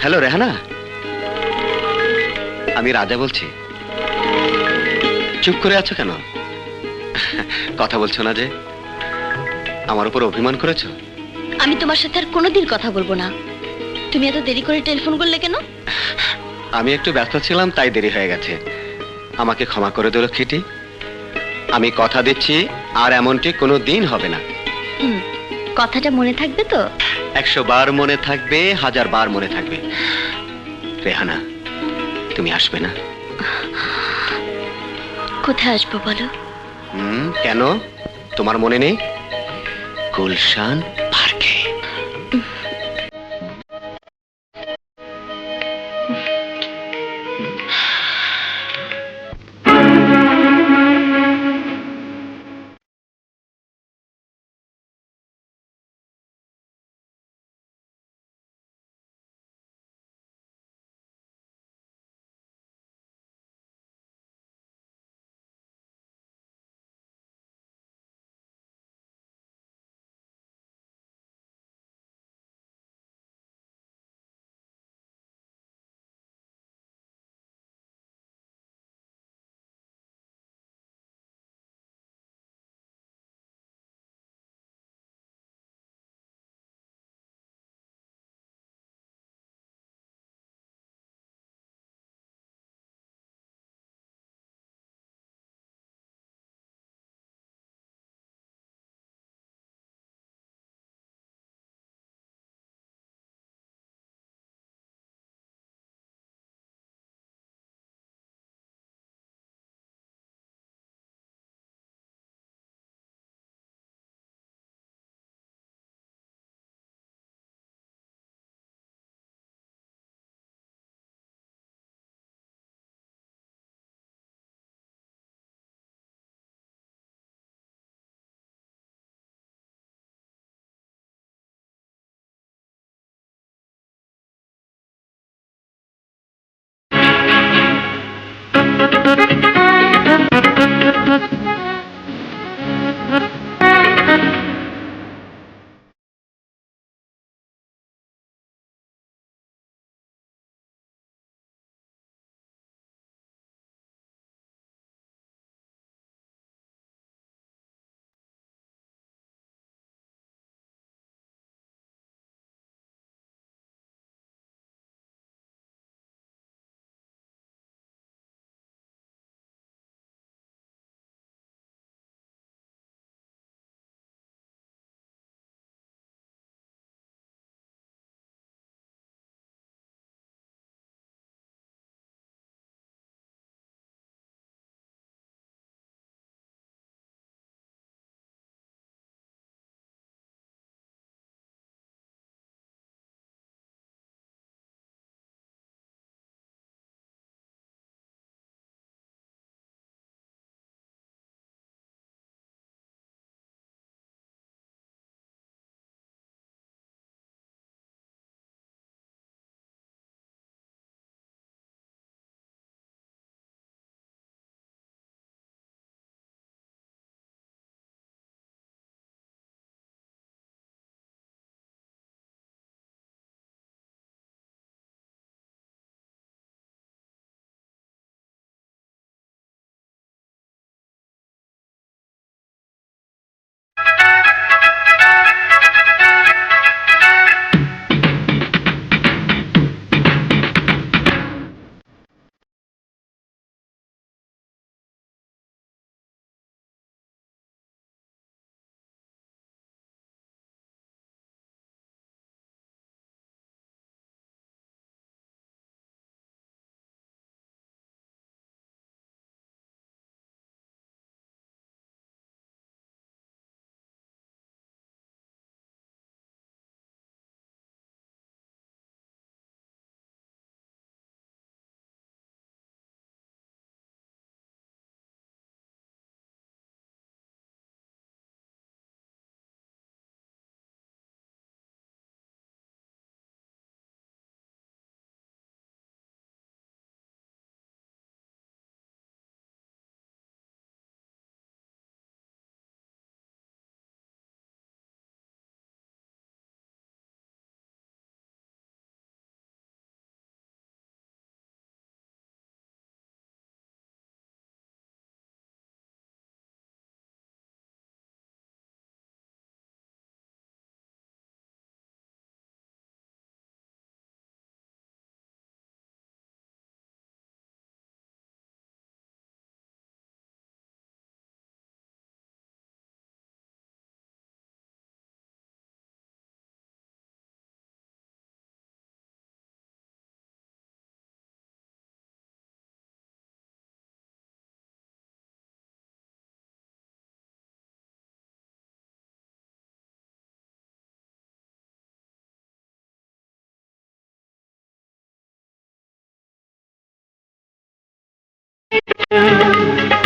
হ্যালো রেহানা, আমি রাজা বলছি। চুপ করে আছো কেন? কথা বলছো না যে? আমার উপর অভিমান করেছো? আমি তোমার সাথে আর কোনোদিন কথা বলবো না। তুমি এত দেরি করে টেলিফোন করলে কেন? আমি একটু ব্যস্ত ছিলাম, তাই দেরি হয়ে গেছে। আমাকে ক্ষমা করে দিল খিটি। আমি কথা দিচ্ছি আর এমনটি কোনো দিন হবে না। কথাটা মনে থাকবে তো? 100 বার মনে থাকবে, 1000 বার মনে থাকবে। রেহানা, তুমি আসবে না? কোথায় আসবো বলো? কেন, তোমার মনে নেই? গুলশান পার্কে।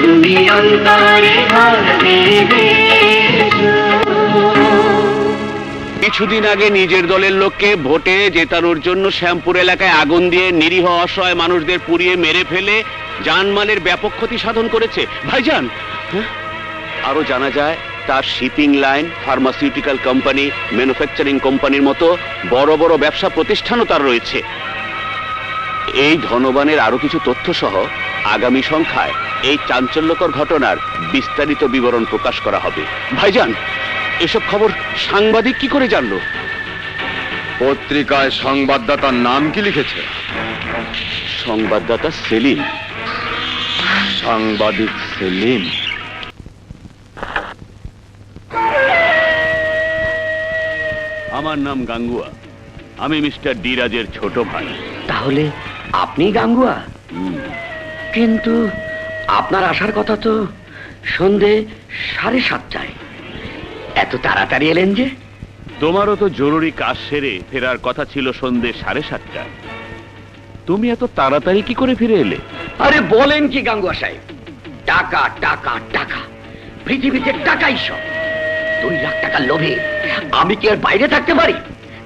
তুমি অন্তরে ঘর বেঁধেছো। কিছুদিন আগে নিজের দলের লোককে ভোটে জেতানোর জন্য শ্যামপুর এলাকায় আগুন দিয়ে নিরীহ অসহায় মানুষদের পুড়িয়ে মেরে ফেলে জানমালের ব্যাপক ক্ষতি সাধন করেছে ভাইজান। হ্যাঁ? আরো জানা যায় তার shipping line, pharmaceutical company, manufacturing কোম্পানির মতো বড় বড় ব্যবসা প্রতিষ্ঠানও তার রয়েছে। এই ধনবানের আরো কিছু তথ্য সহ আগামী সংখ্যায় এই চাঞ্চল্যকর ঘটনার বিস্তারিত বিবরণ প্রকাশ করা হবে। ভাইজান, এসব খবর সাংবাদিক কি করে জানলো? পত্রিকায় সংবাদদাতার নাম কি লিখেছে? সংবাদদাতা সেলিম। সাংবাদিক সেলিম। আমার নাম গাঙ্গুয়া, আমি মিস্টার ডিরাজের ছোট ভাই। তাহলে আপনি গাঙ্গুয়া? কিন্তু আপনার আসার কথা তো সন্ধে 7:30টায়। এত তাড়াতাড়ি এলেন যে? তোমারও তো জরুরি কাজ সেরে ফেরার কথা ছিল সন্ধে 7:30টায়। তুমি এত তাড়াতাড়ি কি করে ফিরে এলে? আরে বলেন কি গাঙ্গুয়া সাহেব, টাকা টাকা টাকা, পৃথিবীতে টাকাই সব। 2 লাখ টাকার লোভে আমি কি আর বাইরে থাকতে পারি?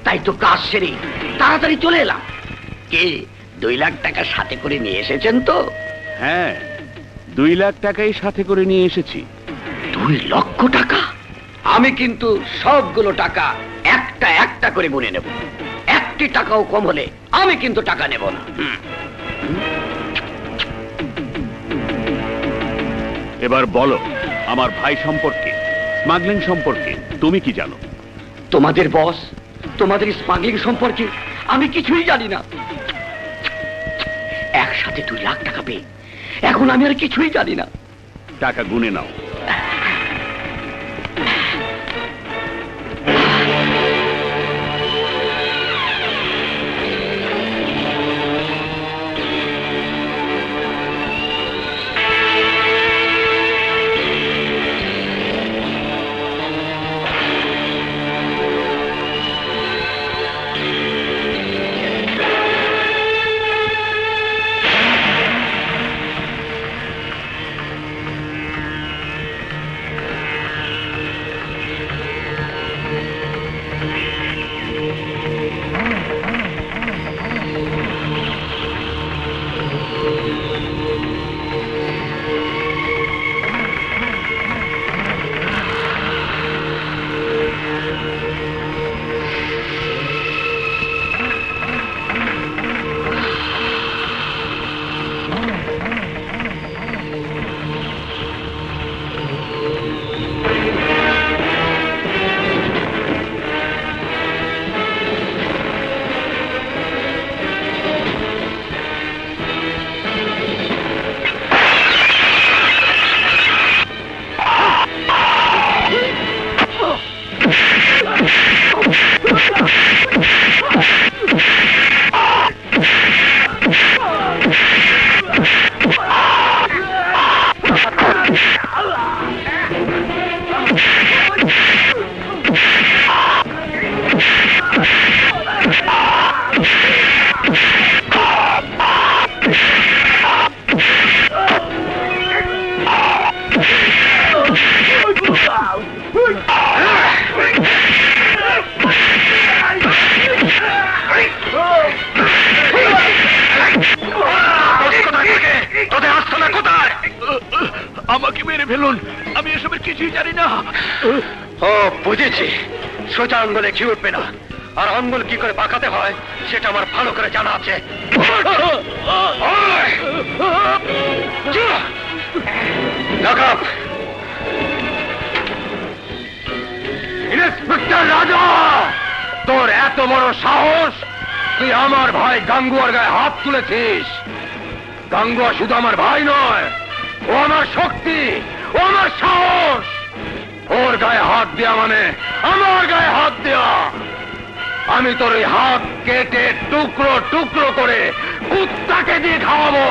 তাই তো কাজ সেরে তাড়াতাড়ি চলে এলাম। কে 2 লাখ টাকা সাথে করে নিয়ে এসেছেন তো? হ্যাঁ, 2 লাখ টাকাই সাথে করে নিয়ে এসেছি। 2 লক্ষ টাকা? আমি কিন্তু সবগুলো টাকা একটা একটা করে গুনে নেব। 1টি টাকাও কম হলে আমি কিন্তু টাকা নেব না। এবার বলো, আমার ভাই সম্পর্কে, স্মাগলিং সম্পর্কে তুমি কি জানো? তোমাদের বস, তোমাদের স্মাগলিং সম্পর্কে আমি কিছুই জানি না। একসাথে 2 লাখ টাকা পেয়ে এখন আমি আর কিছুই জানি না। টাকা গুনে নাও। আমাকে মেরে ফেলুন, আমি এসবের কিছুই জানি না। ও বুঝেছি, সোজা আঙ্গুলে ঘি উঠবে না, আর আঙ্গুল কি করে বাঁকাতে হয় সেটা আমার ভালো করে জানা আছে। ইন্সপেক্টর রাজা, তোর এত বড় সাহস, তুই আমার ভাই গাঙ্গুয়ার গায়ে হাত তুলেছিস। গাঙ্গুয়া শুধু আমার ভাই নয়, ও আমার শক্তি, ও আমার সাহস। ওর গায়ে হাত দেয়া মানে আমার গায়ে হাত দেয়া। আমি তোর এই হাত কেটে টুকরো টুকরো করে কুত্তাকে দিয়ে খাওয়াবো।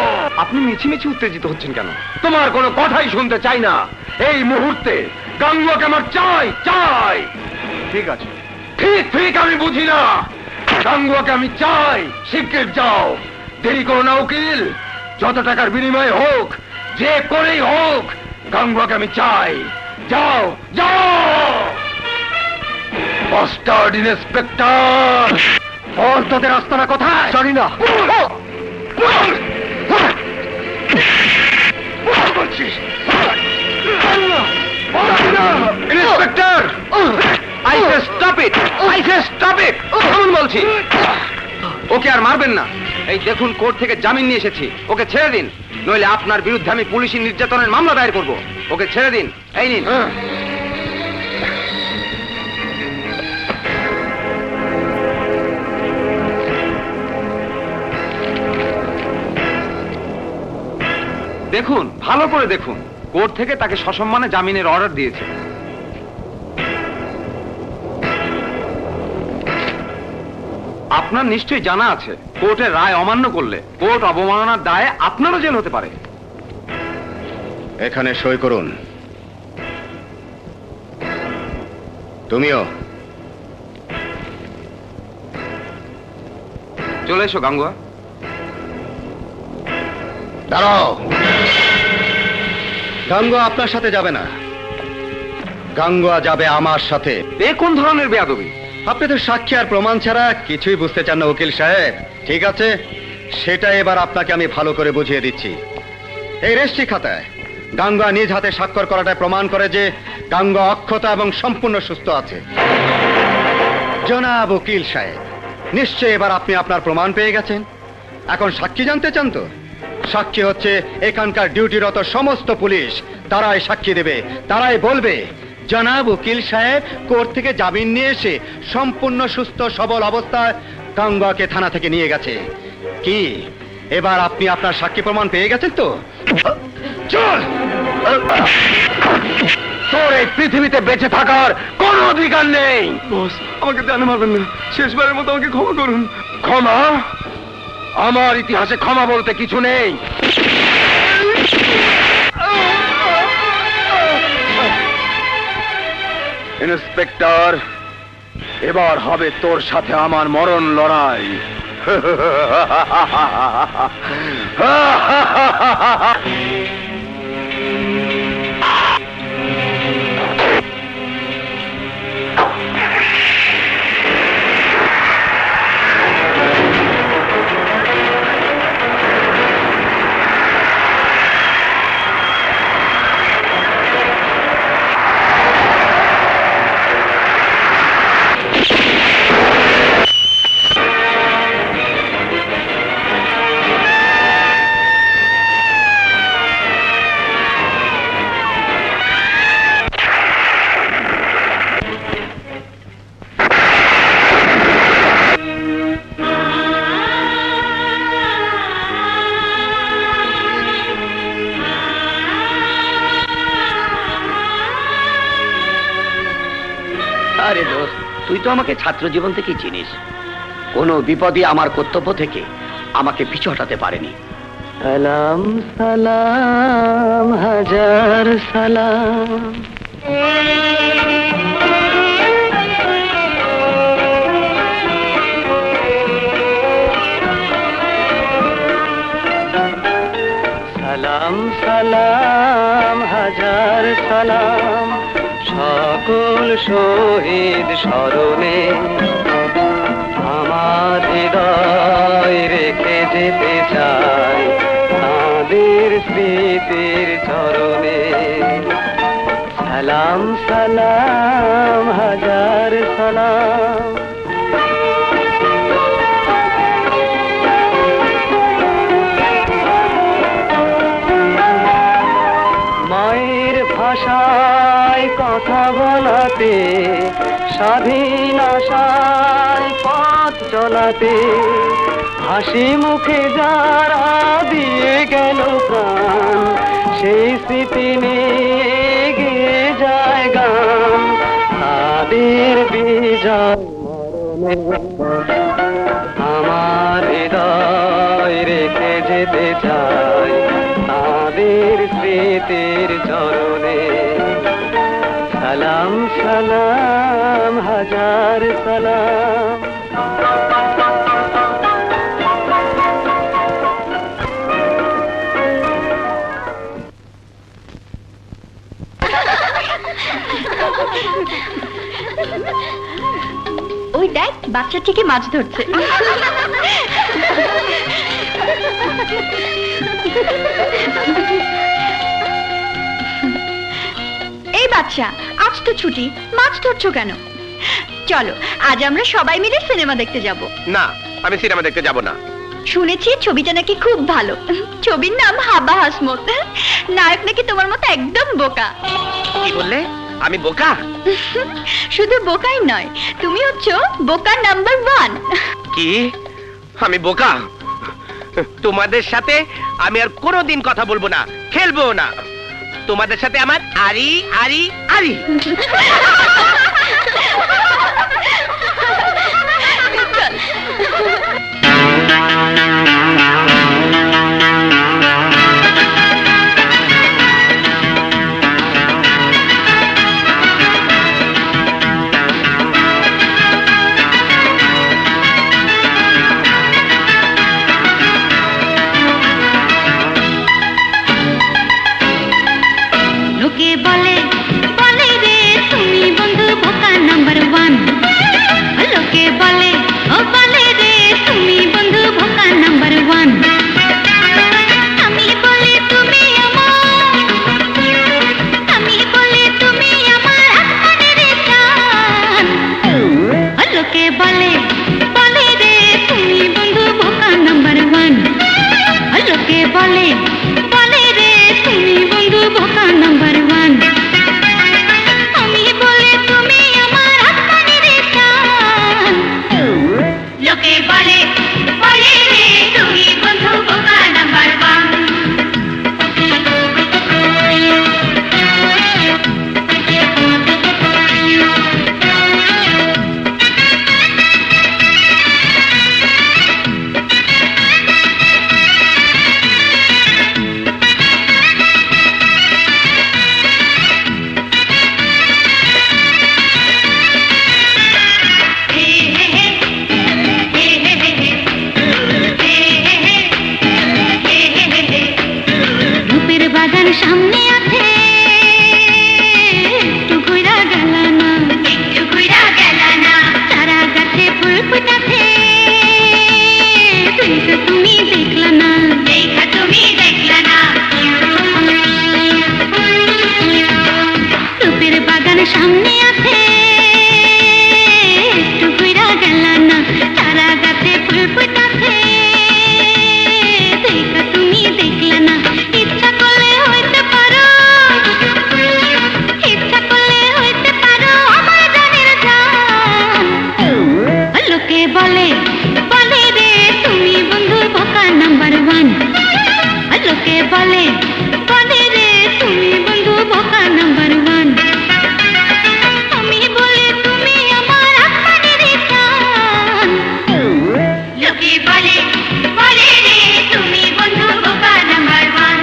আপনি মিছিমিছি উত্তেজিত হচ্ছেন কেন? তোমার কোনো কথাই শুনতে চাই না। এই মুহূর্তে গাঙ্গুয়াকে আমার চাই চাই। ঠিক আছে। ঠিক ঠিক আমি বুঝি না, গাঙ্গুয়াকে আমি চাই। শিগগির যাও, দেরি করো না উকিল। যত টাকার বিনিময়ে হোক যে করেই হোক গাঙ্গুয়াকে আমি চাই। যাও যাও বাস্টার্ড ইন্সপেক্টর। বল তোদের আস্তানা কোথায়? জানি না। Inspector, I say stop it, I say stop it. থামুন বলছি। ওকে আর মারবেন না। এই দেখুন, কোর্ট থেকে জামিন নিয়ে এসেছি, ওকে ছেড়ে দিন, নইলে আপনার বিরুদ্ধে আমি পুলিশি নির্যাতনের মামলা দায়ের করব। ওকে ছেড়ে দিন। এই নিন। দেখুন, ভালো করে দেখুন, কোর্ট থেকে তাকে সসম্মানে জামিনের অর্ডার দিয়েছে। আপনার নিশ্চয়ই জানা আছে, কোর্টের রায় অমান্য করলে কোর্ট অবমাননার দায়ে আপনারও জেল হতে পারে। এখানে সই করুন। তুমিও চলে এসো গাঙ্গুয়া। দাঁড়াও। গাঙ্গুয়া আপনার সাথে যাবে না, গাঙ্গুয়া যাবে আমার সাথে। এ কোন ধরনের বেয়াদবি? আপনি তো সাক্ষী আর প্রমাণ ছাড়া কিছুই বুঝতে চান না উকিল সাহেব। ঠিক আছে, সেটা এবার আপনাকে আমি ভালো করে বুঝিয়ে দিচ্ছি। এই রেজিস্ট্রি খাতায় গাঙ্গুয়া নিজ হাতে স্বাক্ষর করাটাই প্রমাণ করে যে গাঙ্গুয়া অক্ষত এবং সম্পূর্ণ সুস্থ আছে। জনাব উকিল সাহেব, নিশ্চয়ই এবার আপনি আপনার প্রমাণ পেয়ে গেছেন। এখন সাক্ষী জানতে চান তো? সাক্ষী হচ্ছে এখানকার ডিউটিরত সমস্ত পুলিশ। তারাই সাক্ষী দেবে, তারাই বলবে জনাব উকিল সাহেব কোর্ট থেকে জামিন নিয়ে এসে সম্পূর্ণ সুস্থ সবল অবস্থায় গাঙ্গুয়াকে থানা থেকে নিয়ে গেছে। কি এবার আপনি আপনার সাক্ষী প্রমাণ পেয়ে গেছেন তো? চল, তোর এই পৃথিবীতে বেঁচে থাকার কোনো অধিকার নেই। বস, আমাকে জানে মারবেন না, শেষবারের মতো আমাকে ক্ষমা করুন। ক্ষমা? আমার ইতিহাসে ক্ষমা বলতে কিছু নেই। ইন্সপেক্টর, এবার হবে তোর সাথে আমার মরণ লড়াই। আরে দোস্ত, তুই তো আমাকে ছাত্র জীবন থেকেই চিনিস। কোনো বিপদই আমার কর্তব্য থেকে আমাকে পিছু হটাতে পারেনি। সালাম সালাম হাজার সালাম। সালাম সালাম হাজার সালাম সকল শহীদ স্মরণে, আমার হৃদয় রেখে যেতে চাই তাদের স্মৃতির চরণে। সালাম সালাম হাজার সালাম। মায়ের ভাষায় কথা বলাতে, স্বাধীন আশায় পথ চলাতে, হাসি মুখে যারা দিয়ে গেল প্রাণ, সেই স্মৃতি নিয়ে গিয়ে যায় গান তাদের বিজয় মরণে। আমার হৃদয় রেখে যেতে চাই তাদের স্মৃতির চরণে। সালাম সালাম হাজার সালাম। ওই দেখ বাচ্চা ঠিকই মাছ ধরছে। এই বাচ্চা, আজ তো ছুটি, মাছ ধরছো কেন? চলো আজ আমরা সবাই মিলে সিনেমা দেখতে যাব। না, আমি সিনেমা দেখতে যাব না। শুনেছি ছবিটা নাকি খুব ভালো। ছবির নাম হাবা হাসমত। নায়ক নাকি তোমার মতো একদম বোকা। কি বললে? আমি বোকা? শুধু বোকাই নয়, তুমি হচ্ছ বোকা নাম্বার 1। কি? আমি বোকা? তোমাদের সাথে আমি আর কোনোদিন কথা বলবো না, খেলবো না। তোমাদের সাথে আমার আরি আরি আরি। লোকে বলে বলে রে তুমি বন্ধু বোকা নাম্বার 1। লোকে বলে ও বলে রে তুমি বন্ধু বোকা নাম্বার 1। আমি বলে তুমি আমার, আমি বলে তুমি আমার আসমানের চাঁদ। লোকে বলে বলে রে তুমি বন্ধু বোকা নাম্বার 1। লোকে বলে বলে রে তুমি বন্ধু বোকা নাম্বার 1। আমি বলে তুমি আমার আসমানের চাঁদ। লোকে বলে বলে রে তুমি বন্ধু বোকা নাম্বার 1। রূপের বাগান সামনে আছে, একটু ঘুরা গেল না, একটু ঘুরা গেল না। চারা গাছে ফুল ফুটাছে, দেখা তুমি দেখলা না, দেখা তুমি দেখলা না। রূপের বাগান সামনে আছে, একটু ঘুরা গেল না। চারা গাছে ফুল ফুটাছে, দেখা তুমি দেখলা না। ইচ্ছা করলে হইতে পারো, ইচ্ছা করলে হইতে পারো আমার জানের জান। লোকে বলে বলে রে তুমি বন্ধু বোকা নাম্বার 1। লোকে বলে বলে রে তুমি বন্ধু বোকা নাম্বার 1। আমি বলে তুমি আমার আসমানের চাঁদ। লোকে বলে বলে রে তুমি বন্ধু বোকা নাম্বার 1।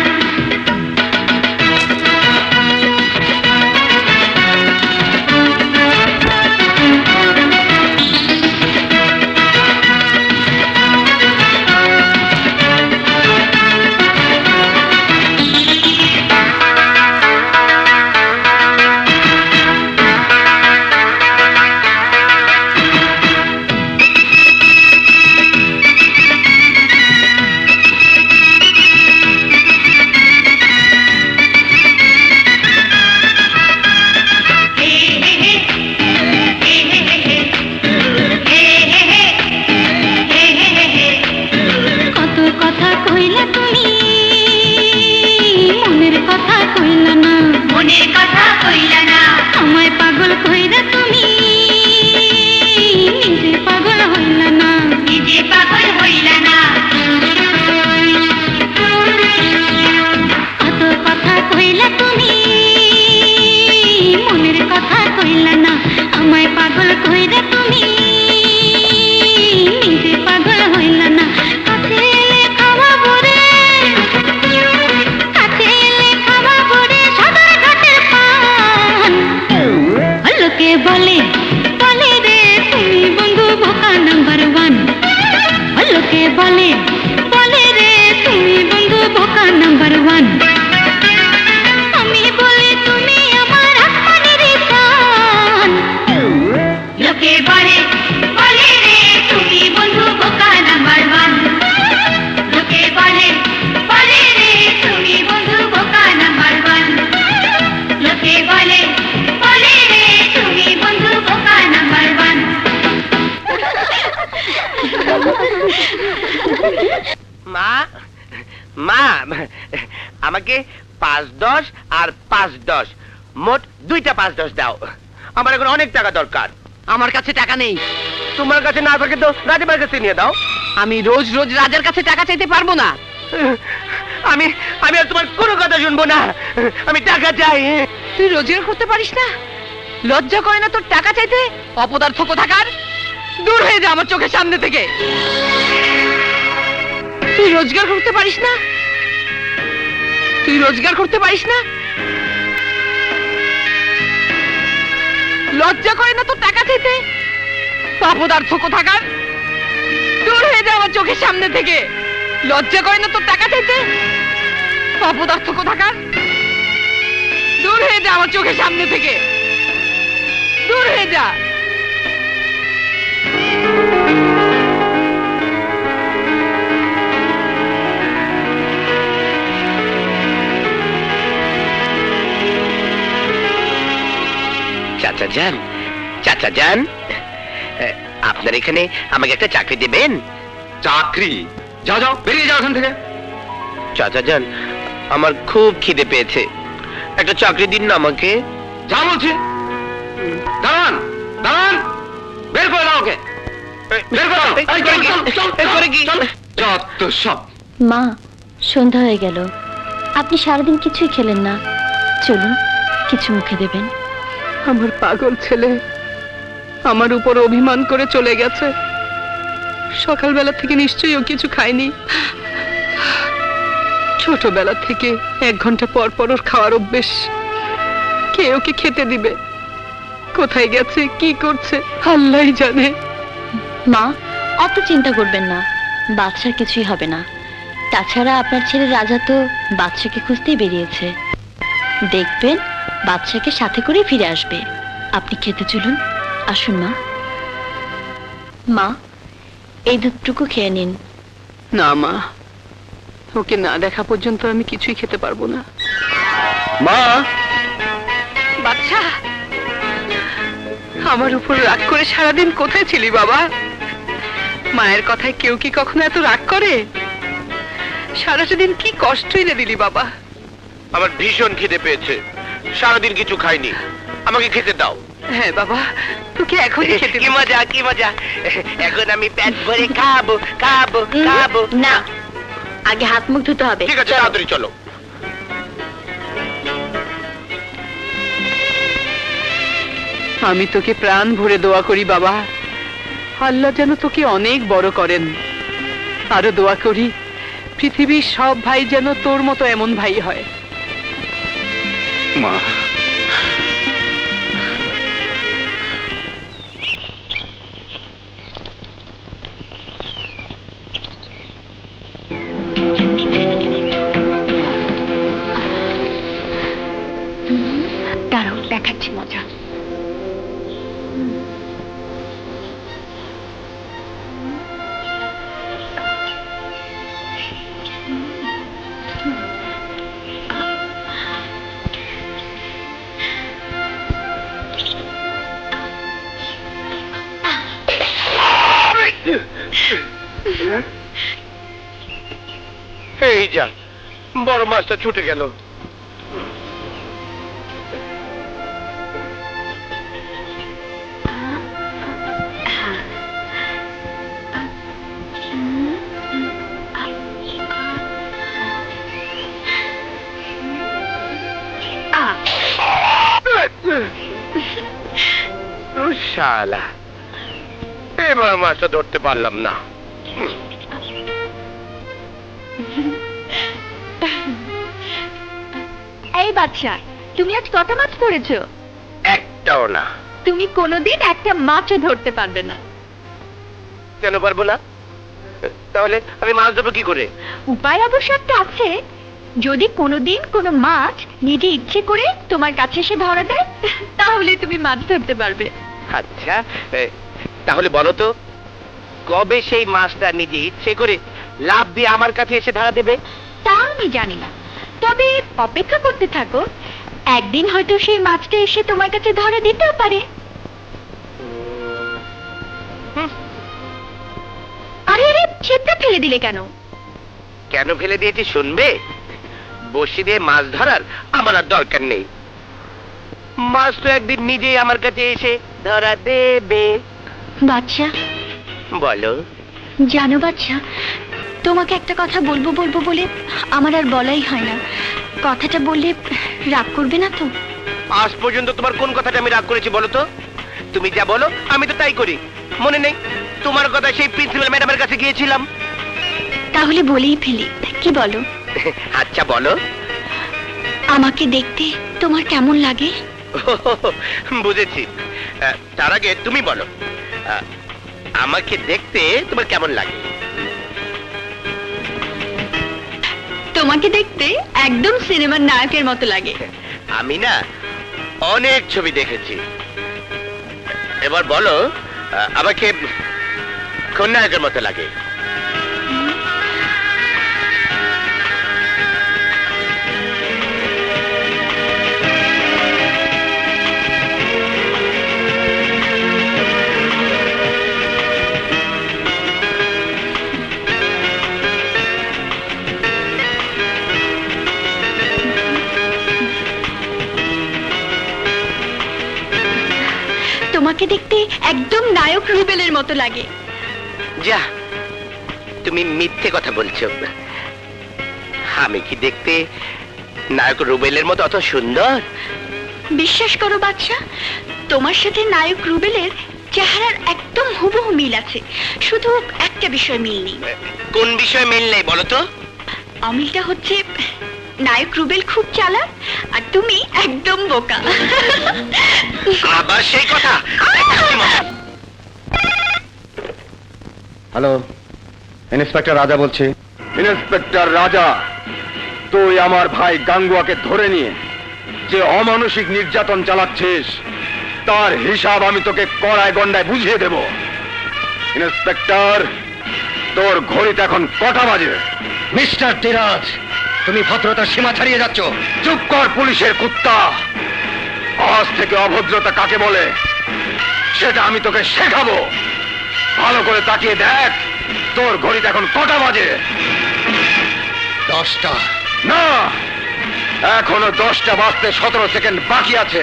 কত কথা কইলা তুমি, মনের কথা কইলা না, মনের কথা কইলা না। আমায় পাগল কইরা তুমি, নিজে পাগল হইলা না, নিজে পাগল হইলা না। কত কথা কইলা তুমি, মনের কথা কইলা না। আমায় পাগল কইরা তুমি, নিজে পাগল হইলা না। কাছে এলে খাওয়াবো রে, কাছে এলে খাওয়াবো রে সদর ঘাটের পান। আমাকে 5-10 আর 5-10 মোট 2টা 5-10 দাও। আমার এখন অনেক টাকা দরকার। আমার কাছে টাকা নেই। তোমার কাছে না থাকে তো রাজাবার কাছে নিয়ে দাও। আমি রোজ রোজ রাজার কাছে টাকা চাইতে পারবো না। আমি আমি আর তোমার কোনো কথা শুনবো না। আমি টাকা চাই। তুই রোজগার করতে পারিস না? লজ্জা করে না তোর টাকা চাইতে? অপদার্থ কোথাকার, দূর হয়ে যা আমার চোখের সামনে থেকে। তুই রোজগার করতে পারিস না? তুই রোজগার করতে পারিস না? লজ্জা করে না তোর টাকা চাইতে? অপদার্থ কোথাকার, দূর হয়ে যা আমার চোখের সামনে থেকে। লজ্জা করে না তোর টাকা চাইতে? অপদার্থ কোথাকার, দূর হয়ে যা আমার চোখের সামনে থেকে। দূর হয়ে যা। চাচা যান, চাচা যান, আপনার এখানে আমাকে একটা চাকরি দেবেন? চাকরি? যাও যাও, বেরিয়ে যাও এখান থেকে। চাচা যান, আমার খুব খিদে পেয়েছে, একটা চাকরি দিন না আমাকে। যা বলছি। দাঁড়ান দাঁড়ান, বের করে দাও ওকে, বের করে দাও। এই, চল, চল, চল, চল, চল। যত সব। মা, সন্ধ্যা হয়ে গেল, আপনি সারাদিন কিছুই খেলেন না, চলুন কিছু মুখে দেবেন। আমার পাগল ছেলে আমার উপর অভিমান করে চলে গেছে। সকালবেলা থেকে নিশ্চয়ই ও কিছু খায়নি। ছোটবেলা থেকে 1 ঘন্টা পর পর ওর খাওয়ার অভ্যেস। কে ওকে খেতে দিবে? কোথায় গেছে, কি করছে, আল্লাহই জানে। মা, অত চিন্তা করবেন না, বাদশার কিছুই হবে না। তাছাড়া আপনার ছেলে রাজা তো বাদশাকে খুঁজতেই বেরিয়েছে, দেখবেন বাদশাকে সাথে করে ফিরে আসবে। আপনি খেতে চলুন, আসুন মা। মা, এই দুধটুকু খেয়ে নিন। না মা, ওকে না দেখা পর্যন্ত আমি কিছুই খেতে পারবো না। মা, বাচ্চা, আমার উপর রাগ করে সারাদিন কোথায় ছিলি বাবা? মায়ের কথায় কেউ কি কখনো এত রাগ করে? সারাটা দিন কি কষ্ট এনে দিলি বাবা। আমার ভীষণ খিদে পেয়েছে, সারাদিন কিছু খাইনি, আমাকে খেতে দাও। হ্যাঁ বাবা, তোকে এখনই খেতে কি মজা, কি মজা, এখন আমি পেট ভরে খাবো খাবো খাবো। না, আগে হাত মুখ ধুতে হবে। ঠিক আছে, তাড়াতাড়ি চলো। আমি তোকে প্রাণ ভরে দোয়া করি বাবা, আল্লাহ যেন তোকে অনেক বড় করেন। আরো দোয়া করি পৃথিবীর সব ভাই যেন তোর মতো এমন ভাই হয়। মা, দাঁড়াও, দেখাচ্ছি মজা। এই যা, বড় মাছটা ছুটে গেল। শালা, এবার মাছটা ধরতে পারলাম না। এই বাচ্চা, তুমি আজ কত মাছ ধরেছো? একটাও না। তুমি কোনোদিন একটা মাছও ধরতে পারবে না। কেন পারবো না? তাহলে আমি মাছ ধরবো কি করে? উপায় অবশ্য একটা আছে। যদি কোনোদিন কোনো মাছ নিজে ইচ্ছে করে তোমার কাছে এসে ধরা দেয়, তাহলে তুমি মাছ ধরতে পারবে। আচ্ছা, তাহলে বলো তো, কবে সেই মাছটা নিজে ইচ্ছে করে লাফ দিয়ে আমার কাছে এসে ধরা দেবে? তা আমি জানি না, তবে অপেক্ষা করতে থাকো, একদিন হয়তো সেই মাছটা এসে তোমার কাছে ধরা দিতেও পারে। আরে আরে, ছিপটা ফেলে দিলে কেন? কেন ফেলে দিয়েছি শুনবে? বড়শি দিয়ে মাছ ধরার আমার আর দরকার নেই। মাছ তো একদিন নিজেই আমার কাছে এসে ধরা দেবে। বাচ্চা, বলো। জানো বাচ্চা, তোমাকে একটা কথা বলবো বলবো বলে আমার আর বলাই হয় না। কথাটা বললে রাগ করবে না তো? আজ পর্যন্ত তোমার কোন কথাটা আমি রাগ করেছি বলো তো? তুমি যা বলো আমি তো তাই করি। মনে নেই তোমার কথা সেই প্রিন্সিপাল ম্যাডামের কাছে গিয়েছিলাম? তাহলে বলেই ফেলি, কি বলো? আচ্ছা বলো। আমাকে দেখতে তোমার কেমন লাগে? বুঝেছি। তার আগে তুমি বলো, আমাকে দেখতে তোমার কেমন লাগে? তোমাকে দেখতে একদম সিনেমার নায়কের মতো লাগে। আমি না অনেক ছবি দেখেছি। এবার বলো, আমাকে কোন নায়কের মতো লাগে? তোমাকে দেখতে একদম নায়ক রুবেলের মতো লাগে। যা, তুমি মিথ্যে কথা বলছো। আমি কি দেখতে নায়ক রুবেলের মতো অত সুন্দর? বিশ্বাস করো বাচ্চা, তোমার সাথে নায়ক রুবেলের চেহারার একদম হুবহু মিল আছে, শুধু একটা বিষয় মিল নেই। কোন বিষয় মিল নেই বলো তো? অমিলটা হচ্ছে নায়ক রুবেল খুব চালাক আর তুমি একদম বোকা। আবার সেই কথা? হ্যালো, ইন্সপেক্টর রাজা বলছি। ইন্সপেক্টর রাজা, তুই আমার ভাই গাঙ্গুয়াকে ধরে নিয়ে যে অমানসিক নির্যাতন চালাচ্ছিস তার হিসাব আমি তোকে কড়ায় গন্ডায় বুঝিয়ে দেব। ইন্সপেক্টর, তোর ঘড়িতে এখন কটা বাজে? মিস্টার ধীরাজ, তুমি ভদ্রতার সীমা ছাড়িয়ে যাচ্ছ। চুপ কর পুলিশের কুত্তা। আজ থেকে অভদ্রতা কাকে বলে সেটা আমি তোকে শেখাবো। ভালো করে তাকিয়ে দেখ, তোর ঘড়িতে এখন কটা বাজে? 10টা। না, এখনো 10টা বাজতে 17 সেকেন্ড বাকি আছে।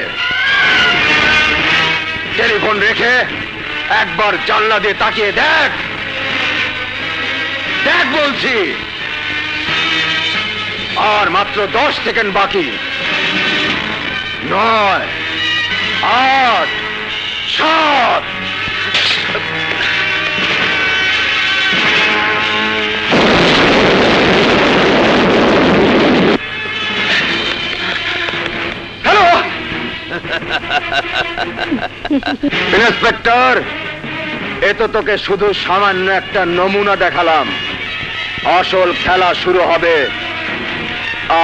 টেলিফোন রেখে একবার জানলা দিয়ে তাকিয়ে দেখ। দেখ বলছি। আর মাত্র 10 সেকেন্ড বাকি। 9, 8, 7। হ্যালো ইন্সপেক্টর, এ তো তোকে শুধু সামান্য একটা নমুনা দেখালাম। আসল খেলা শুরু হবে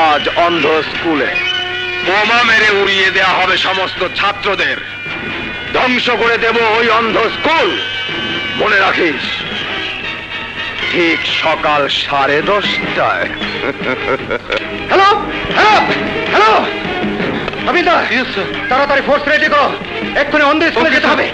আজ অন্ধ স্কুলে। বোমা মেরে উড়িয়ে দেয়া হবে সমস্ত ছাত্রদের। ধ্বংস করে দেব ওই অন্ধ স্কুল। মনে রাখিস, ঠিক সকাল 10:30টায়। হ্যালো হ্যালো হ্যালো অমিতা, তাড়াতাড়ি ফোর্স রেডি করো, এক্ষুনি অন্ধ স্কুলে যেতে হবে।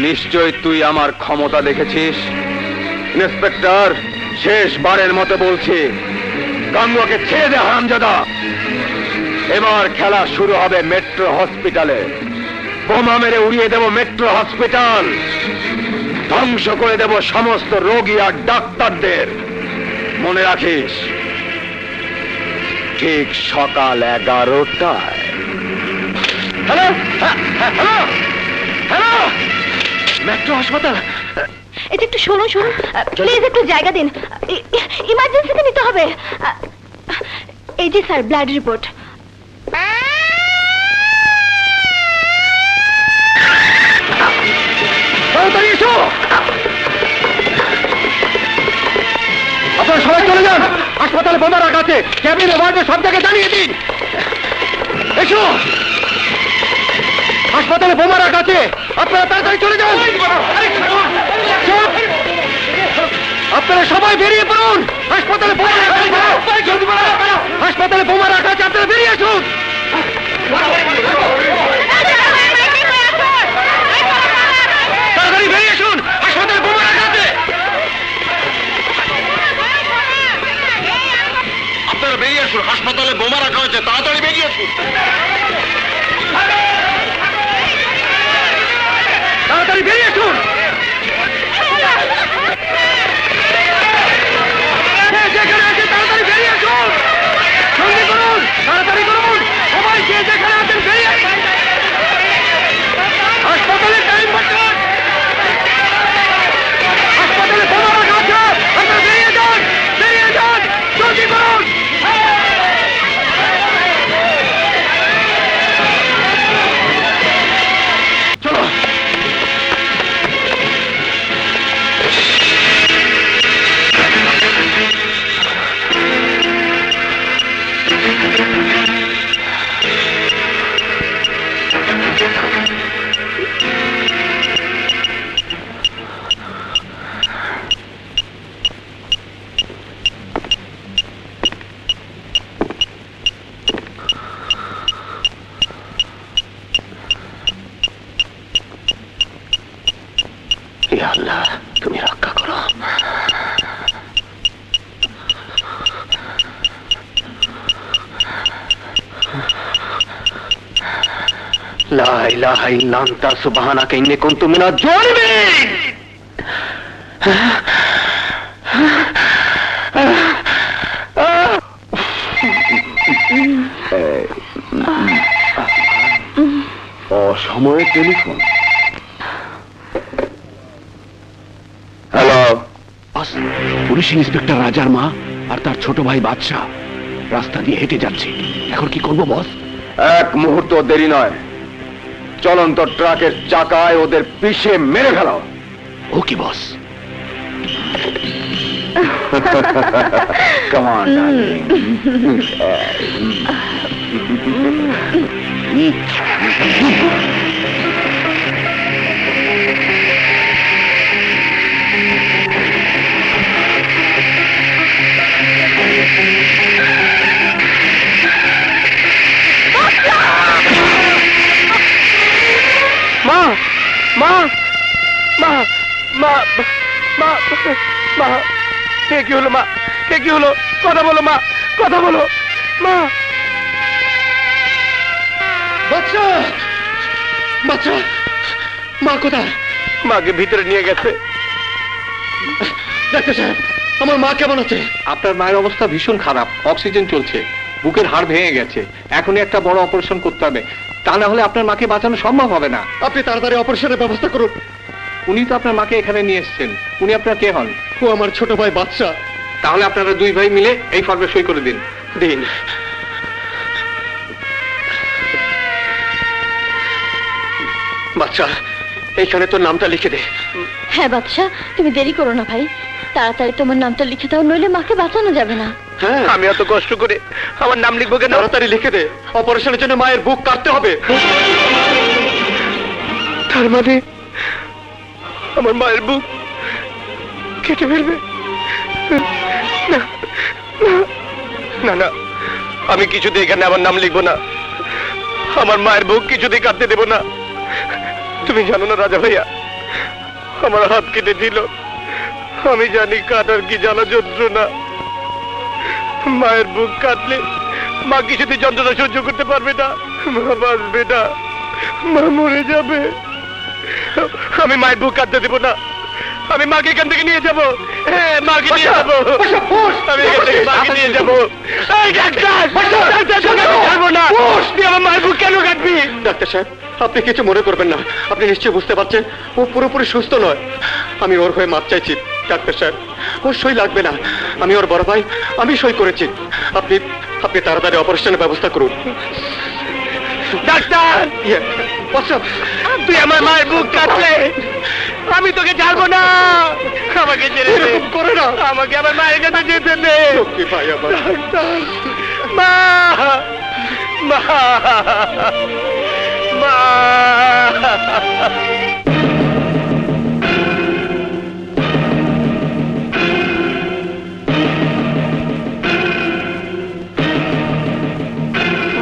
নিশ্চয় তুই আমার ক্ষমতা দেখেছিস। ইন্সপেক্টর, শেষবারের মতো বলছি, গাঙ্গুয়াকে ছেড়ে দে হারামজাদা। এবার খেলা শুরু হবে মেট্রো হসপিটালে। বোমা মেরে উড়িয়ে দেব মেট্রো হসপিটাল। ধ্বংস করে দেব সমস্ত রোগী আর ডাক্তারদের। মনে রাখিস, ঠিক সকাল 11টায়। হ্যালো হ্যালো হ্যালো, মেট্রো হাসপাতাল। এটা একটু শুনুন শুনুন, প্লিজ একটু জায়গা দিন, ইমার্জেন্সিতে নিতে হবে। এই যে স্যার, ব্লাড রিপোর্ট। আপনারা সবাই চলে যান, হাসপাতালে বোমা রাখা আছে, ক্যাবিনে ওয়ার্ডে সব জায়গায় জানিয়ে দিন। এসো, হাসপাতালে বোমা রাখা আছে, আপনারা তাড়াতাড়ি চলে যান। চুপ! আপনারা সবাই বেরিয়ে পড়ুন, হাসপাতালে বোমা রাখা আছে, হাসপাতালে বোমা রাখা আছে, আপনারা বেরিয়ে আসুন। তাড়াতাড়ি বেরিয়ে আসুন, হাসপাতালে বোমা রাখা আছে। আপনারা বেরিয়ে আসুন, হাসপাতালে বোমা রাখা হয়েছে, তাড়াতাড়ি বেরিয়ে আসুন। তাড়াতাড়ি বেরিয়ে আসুন। যেখানে আছে তাড়াতাড়ি বেরিয়ে আসুন, সঙ্গে করুন, তাড়াতাড়ি করুন, সবাই যে যেখানে আছেন বেরিয়ে আসুন। হাসপাতালে টাইম বাঁচান, হাসপাতালে বোমা রাখা আছে, আপনারা বেরিয়ে যান, বেরিয়ে যান, জলদি করুন। চলো। হে আল্লাহ, তুমি রক্ষা করো। লা ইলাহা ইল্লা আনতা সুবহানাকা ইন্নী কুনতু মিনাজ জালিমিন। অসময়ে টেলিফোন। হ্যালো, পুলিশ ইন্সপেক্টর রাজার মা আর তার ছোট ভাই বাদশা রাস্তা দিয়ে হেঁটে যাচ্ছে। এখন কি করবো বস? এক মুহূর্ত দেরি নয়, চলন্ত ট্রাকের চাকায় ওদের পিষে মেরে ফেলো। ওকে বস। Come on, darling. মা মা মা মা মা মা কে কি হলো? মা কে কি হলো? কথা বলো মা, কথা বলো মা। বাচ্চা বাচ্চা, মা কোথায়? মাকে ভিতরে নিয়ে গেছে। ডাক্তার সাহেব, আমার মা কেমন আছে? আপনার মায়ের অবস্থা ভীষণ খারাপ, অক্সিজেন চলছে, বুকের হাড় ভেঙে গেছে, এখনই একটা বড় অপারেশন করতে হবে, তা না হলে আপনার মাকে বাঁচানো সম্ভব হবে না। আপনি তাড়াতাড়ি অপারেশনের ব্যবস্থা করুন। উনি তো আপনার মাকে এখানে নিয়ে এসেছেন, উনি আপনার কে হন? ও আমার ছোট ভাই বাদশা। তাহলে আপনারা দুই ভাই মিলে এই ফর্মে সই করে দিন। দিন। বাচ্চা, এইখানে তোর নামটা লিখে দে। হ্যাঁ বাদশা, তুমি দেরি করো না ভাই, তাড়াতাড়ি তোমার নামটা লিখে দাও, নইলে মাকে বাঁচানো যাবে না। হ্যাঁ, আমি এত কষ্ট করে আমার নাম লিখবো কেন? তাড়াতাড়ি লিখে দে, অপারেশনের জন্য মায়ের বুক কাটতে হবে। তার মানে আমার মায়ের বুক কেটে ফেলবে? না না না, আমি কিছুতে এখানে আমার নাম লিখবো না, আমার মায়ের বুক কিছুতেই কাটতে দেবো না। তুমি জানো না রাজা ভাইয়া, আমার হাত কেটে দিল, আমি জানি কাটার কি জ্বালা যন্ত্রণা। মায়ের বুক কাটলে মা কিছুতে যন্ত্রণা সহ্য করতে পারবে না, মা বাঁচবে না, মা মরে যাবে। আমি মায়ের বুক কাটতে দেবো না, আমি মাকে এখান থেকে নিয়ে যাবো। হ্যাঁ, মাকে নিয়ে যাবো, আমি এখান থেকে মাকে নিয়ে যাবো। এই ডাক্তার, ডাক্তার তোকে আমি ছাড়বো না, তুই আমার মায়ের বুক কেন কাটবি? ডাক্তার সাহেব, আপনি কিছু মনে করবেন না, আপনি নিশ্চয়ই বুঝতে পারছেন ও পুরোপুরি সুস্থ নয়। আমি ওর হয়ে মাপ চাইছি ডাক্তার সাহেব, ওর সই লাগবে না, আমি ওর বড় ভাই, আমি সই করেছি। আপনি আপনি তাড়াতাড়ি অপারেশনের ব্যবস্থা করুন। ডাক্তার, তুই আমার মায়ের বুক কাটলে আমি তোকে ছাড়বো না, আমাকে ছেড়ে দে, করে না, আমাকে আমার মায়ের কাছে যেতে দে। ভাই আমার মা, মা, মা।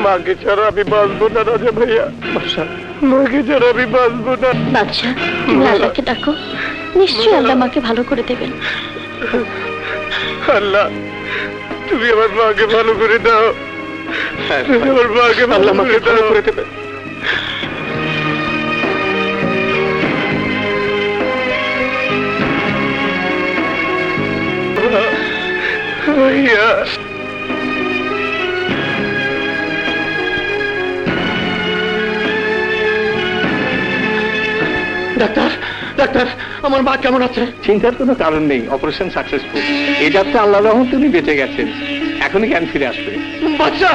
মাকে ছাড়া আমি বাঁচবো না রাজা ভাইয়া, মাকে ছাড়া আমি বাঁচবো না। বাদশা, তুমি আল্লাহকে ডাকো, নিশ্চয়ই আল্লাহ মাকে ভালো করে দেবেন। আল্লাহ, তুমি আমার মাকে ভালো করে দাও, তুমি আমার মাকে ভালো করে দেবে। ভাইয়া, ডাক্তার, ডাক্তার, আমার মা কেমন আছে? চিন্তার কোনো কারণ নেই, অপারেশন সাকসেসফুল। এই যাত্রা আল্লাহ রহমতে উনি বেঁচে গেছেন, এখনই জ্ঞান ফিরে আসবে। বাচ্চা,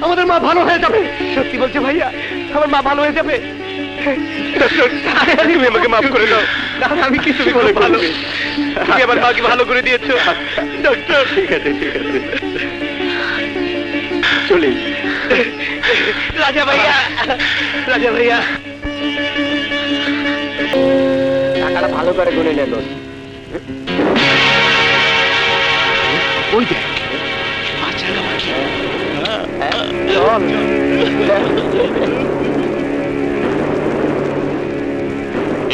আমাদের মা ভালো হয়ে যাবে। সত্যি বলছে ভাইয়া, আমার মা ভালো হয়ে যাবে। তুমি আমাকে মাফ করে দাও, আমি কিছু তুমি ভালো, তুমি আমার মাকে ভালো করে দিয়েছো ডক্টর। ঠিক আছে, ঠিক আছে, চলি। রাজা ভাইয়া, রাজা ভাইয়া, টাকাটা ভালো করে গুনে নেন। ওই দেখ,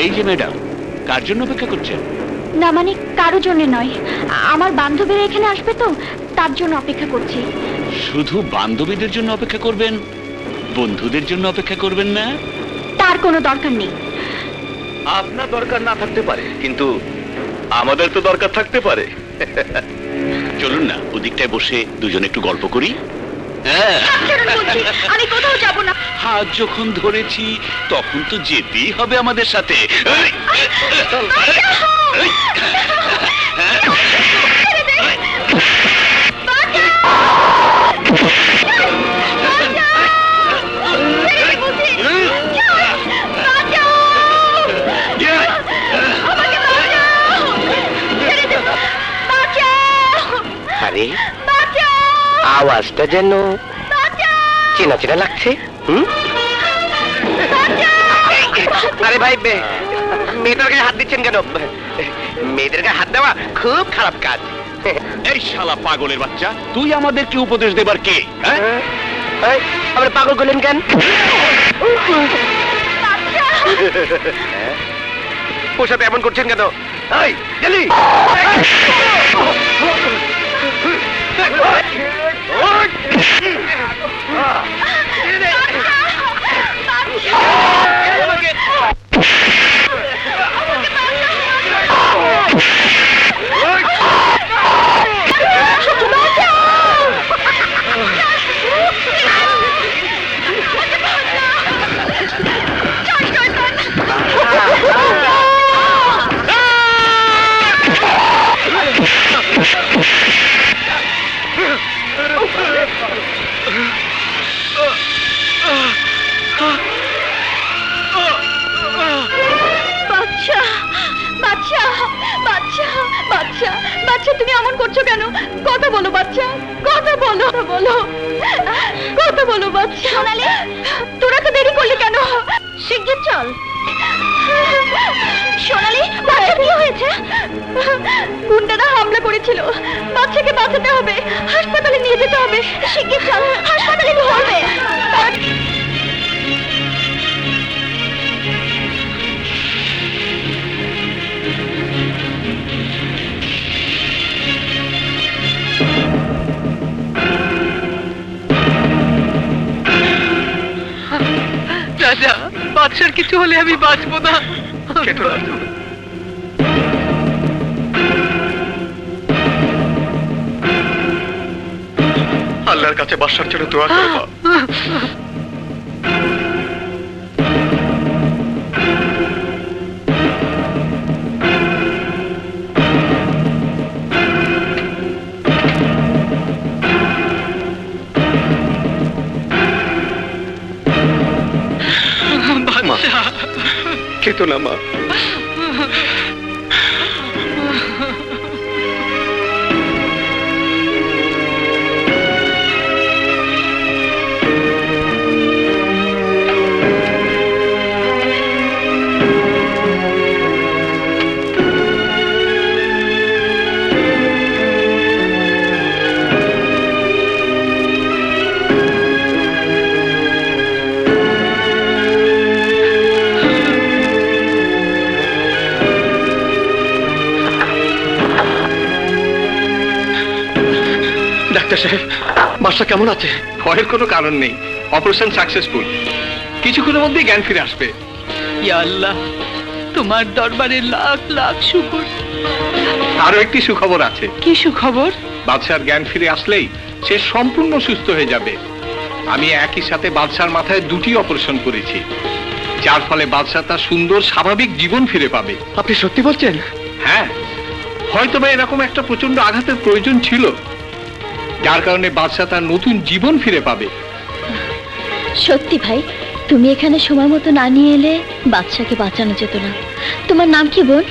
এই যে ম্যাডাম, কার জন্য অপেক্ষা করছেন? না মানে কারো জন্য নয়, আমার বান্ধবীরা এখানে আসবে তো, তার জন্য অপেক্ষা করছি। শুধু বান্ধবীদের জন্য অপেক্ষা করবেন, বন্ধুদের জন্য অপেক্ষা করবেন না? তার কোনো দরকার নেই। আপনার দরকার না থাকতে পারে, কিন্তু আমাদের তো দরকার থাকতে পারে। চলুন না, ওদিকটায় বসে দুজন একটু গল্প করি। আমি কোথাও যাব না। হাত যখন ধরেছি তখন তো যেতেই হবে আমাদের সাথে। আরে আওয়াজটা যেন চেনা চেনা লাগছে। আরে ভাই, মেয়েটার গায়ে হাত দিচ্ছেন কেন? মেয়েদের গায়ে হাত দেওয়া খুব খারাপ কাজ। এই শালা পাগলের বাচ্চা, তুই আমাদেরকে উপদেশ দেবার কে? আপনি পাগল করলেন কেন? ওর সাথে এমন করছেন কেন? এই, জেলি! বাচ্চা, বাচ্চা, বাচ্চা, বাচ্চা, বাচ্চা, তুমি এমন করছো কেন? কথা বলো বাচ্চা, কথা বলো, বলো, কথা বলো বাচ্চা। সোনালি, তোরা তো দেরি করলি কেন? শিগগির চল। সোনালি, বাচ্চা কি হয়েছে? গুন্ডারা হামলা করেছিল, বাচ্চাকে বাঁচাতে হবে, হাসপাতালে নিয়ে যেতে হবে। শিগগির চল, হাসপাতালে ধরবে। রাজা, বাদশার কিছু হলে আমি বাঁচবো না। আল্লাহর কাছে বাসার জন্য দোয়া করো মা। বাদশা, কেতো না মা, ডাক্তার সাহেব, বাচ্চা কেমন আছে? ভয়ের কোনো কারণ নেই, অপারেশন সাকসেসফুল। কিছুক্ষণের মধ্যেই জ্ঞান ফিরে আসবে। ইয়া আল্লাহ, তোমার দরবারে লাখ লাখ শুকর। আরো একটি সুখবর আছে। কি সুখবর? বাদশার জ্ঞান ফিরে আসলেই সে সম্পূর্ণ সুস্থ হয়ে যাবে। আমি একই সাথে বাদশার মাথায় 2টি অপারেশন করেছি, যার ফলে বাদশা তার সুন্দর স্বাভাবিক জীবন ফিরে পাবে। আপনি সত্যি বলছেন? হ্যাঁ, হয়তো বা এরকম একটা প্রচন্ড আঘাতের প্রয়োজন ছিল, যার কারণে বাদশা তার নতুন জীবন ফিরে পাবে। সত্যি ভাই, তুমি এখানে সময় মতো না নিয়ে এলে বাদশাকে বাঁচানো যেত না। তোমার নাম কি বোন?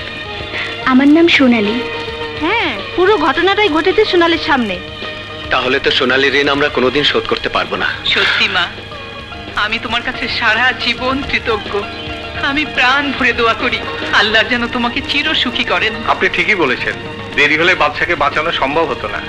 আমার নাম সোনালি। হ্যাঁ, পুরো ঘটনাটাই ঘটেছে সোনালির সামনে। তাহলে তো সোনালী ঋণ আমরা কোনোদিন শোধ করতে পারবো না। সত্যি মা, আমি তোমার কাছে সারা জীবন কৃতজ্ঞ। আমি প্রাণ ভরে দোয়া করি আল্লাহ যেন তোমাকে চির সুখী করেন। আপনি ঠিকই বলেছেন, দেরি হলে বাদশাকে বাঁচানো সম্ভব হতো না।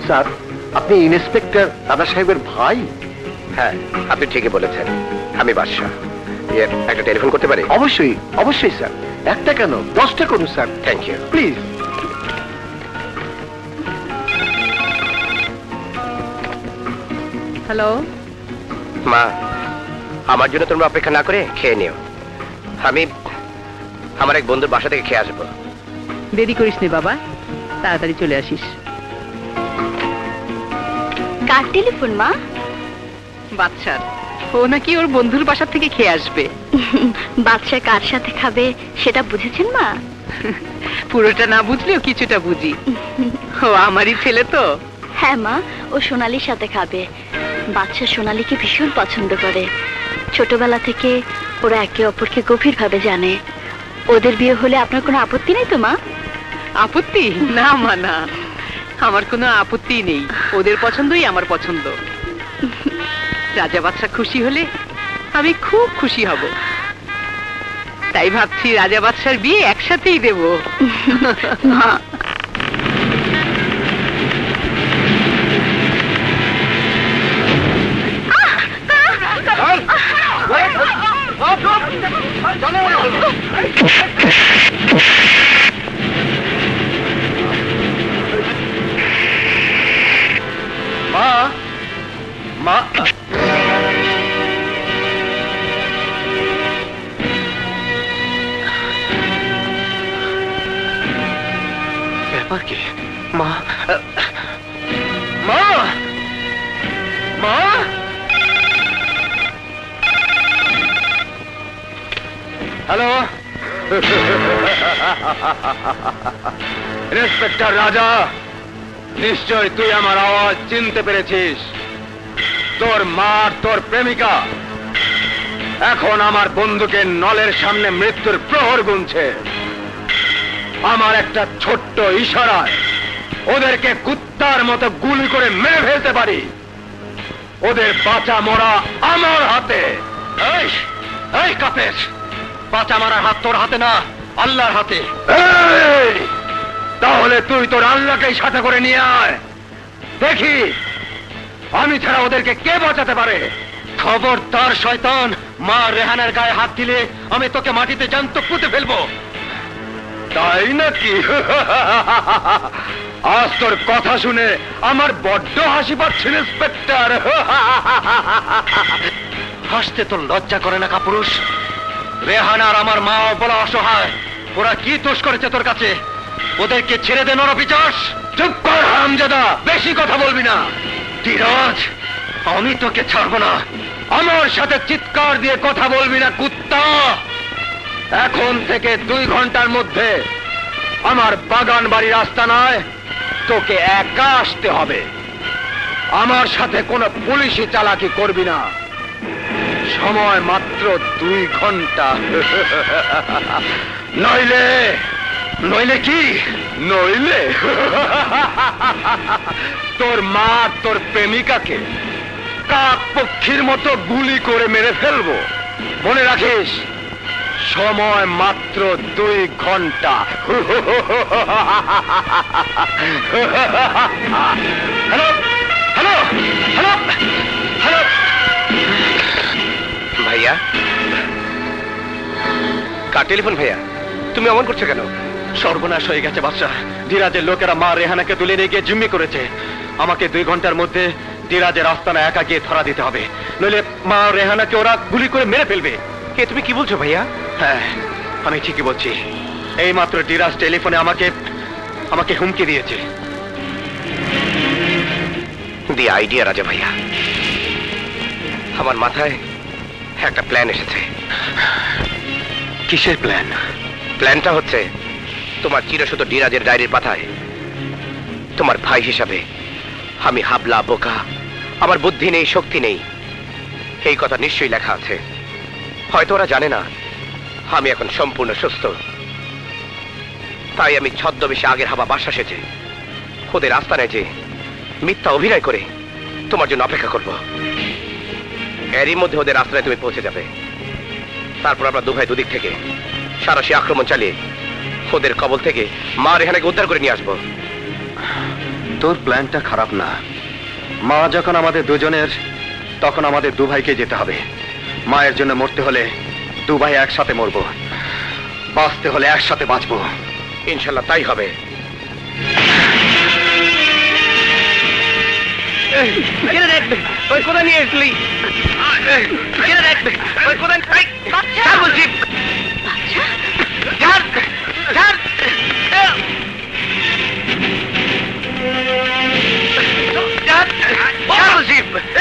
স্যার, আপনি ইন্সপেক্টর দাদা সাহেবের ভাই? হ্যাঁ, আপনি ঠিকই বলেছেন, আমি বাদশা। একটা টেলিফোন করতে পারি? অবশ্যই, অবশ্যই স্যার। একটা কেন, 10টা করুন sir. Thank you. Please. Hello মা, আমার জন্য তোমরা অপেক্ষা না করে খেয়ে নিও। আমি আমার এক বন্ধুর বাসা থেকে খেয়ে আসবো। দেরি করিস নে বাবা, তাড়াতাড়ি চলে আসিস। কার টেলিফোন মা? বাদশার। ও নাকি ওর বন্ধুর বাসা থেকে খেয়ে আসবে। বাদশা কার সাথে খাবে সেটা বুঝেছেন মা? পুরোটা না বুঝলেও কিছুটা বুঝি। ও আমারই ছেলে তো। হ্যাঁ মা, ও সোনালির সাথে খাবে। বাদশা সোনালিকে ভীষণ পছন্দ করে। ছোটবেলা থেকে ওরা একে অপরকে গভীরভাবে জানে। ওদের বিয়ে হলে আপনার কোনো আপত্তি নেই তো মা? আপত্তি? না মা, না, আমার কোনো আপত্তি নেই। ওদের পছন্দই আমার পছন্দ। রাজা বাদশা খুশি হলে আমি খুব খুশি হব। তাই ভাবছি রাজা বাদশার বিয়ে একসাথেই দেব। মা, মা, মা, ব্যাপার কি? মা, মা, মা, হ্যালো, ইন্সপেক্টর রাজা, নিশ্চয় তুই আমার আওয়াজ চিনতে পেরেছিস। তোর মা, তোর প্রেমিকা এখন আমার বন্ধুকে নলের সামনে মৃত্যুর প্রহর গুনছে। আমার একটা ছোট্ট ইশারায় ওদেরকে কুত্তার মতো গুলি করে মেরে ফেলতে পারি। ওদের বাঁচা মরা আমার হাতে। এই কাপেশ, বাঁচা মারার হাত তোর হাতে না, আল্লাহর হাতে। তাহলে তুই তোর আল্লাহকেই সাথে করে নিয়ে আয়, দেখি আমি ছাড়া ওদেরকে কে বাঁচাতে পারে। খবরদার শয়তান, মা রেহানের গায়ে হাত দিলে আমি তোকে মাটিতে জ্যান্ত পুঁতে ফেলবো। তাই নাকি? আজ তোর কথা শুনে আমার বড্ড হাসি পাচ্ছে ইন্সপেক্টর। হাসতে তোর লজ্জা করে না কাপুরুষ? রেহান আর আমার মা বলা অসহায়, ওরা কি দোষ করেছে তোর কাছে? ওদেরকে ছেড়ে দে নরপিচাস। চুপ কর হারামজাদা, বেশি কথা বলবি না। ধীরজ, আমি তোকে ছাড়বো না। আমার সাথে চিৎকার দিয়ে কথা বলবি না কুত্তা। এখন থেকে 2 ঘন্টার মধ্যে আমার বাগান বাড়ির আস্তানায় তোকে একা আসতে হবে। আমার সাথে কোনো পুলিশি চালাকি করবি না। সময় মাত্র 2 ঘন্টা। নইলে নইলে কি? নইলে তোর মা তোর প্রেমিকাকে কাক পক্ষীর মতো গুলি করে মেরে ফেলবো। মনে রাখিস, সময় মাত্র 2 ঘন্টা। হ্যালো হ্যালো হ্যালো হ্যালো ভাইয়া, কার টেলিফোন ভাইয়া? তুমি অমন করছো কেন? সর্বনাশ হয়ে গেছে বাদশাহ। ধীরাজের লোকেরা মা রেহানাকে তুলে নিয়ে গিয়ে জিম্মি করেছে। আমাকে 2 ঘন্টার মধ্যে ধীরাজের আস্তানা একা গিয়ে ধরা দিতে হবে, নইলে মা রেহানাকে ওরা গুলি করে মেরে ফেলবে। কে, তুমি কি বলছো ভাইয়া? হ্যাঁ, আমি ঠিকই বলছি। এই মাত্র ধীরাজ টেলিফোনে আমাকে হুমকি দিয়েছে। দি আইডিয়া রাজা ভাইয়া, আমার মাথায় একটা প্ল্যান এসেছে। কিসের প্ল্যান? প্ল্যানটা হচ্ছে, তোমার চিরসুত ডিরাজের ডায়েরির পাতায় তোমার ভাই হিসাবে আমি হাবলা, বোকা, আমার বুদ্ধি নেই, শক্তি নেই, এই কথা নিশ্চয়ই লেখা আছে। হয়তো ওরা জানে না আমি এখন সম্পূর্ণ সুস্থ। তাই আমি ছদ্মবেশে আগের হাবা বাসা সেজে ওদের আস্তানায় যে মিথ্যা অভিনয় করে তোমার জন্য অপেক্ষা করব। এরই মধ্যে ওদের আস্তানায় তুমি পৌঁছে যাবে। তারপর আমরা 2 ভাই 2 দিক থেকে সারাশি আক্রমণ চালিয়ে ওদের কবল থেকে মা রেহানাকে উদ্ধার করে নিয়ে আসবো। তোর প্ল্যানটা খারাপ না। মা যখন আমাদের দুজনের, তখন আমাদের 2 ভাইকে যেতে হবে। মায়ের জন্য মরতে হলে 2 ভাই একসাথে মরবো, বাঁচতে হলে একসাথে বাঁচবো। ইনশাল্লাহ তাই হবে। ওই কোথায় নিয়ে আসলি? ওই কোথায়? বলছি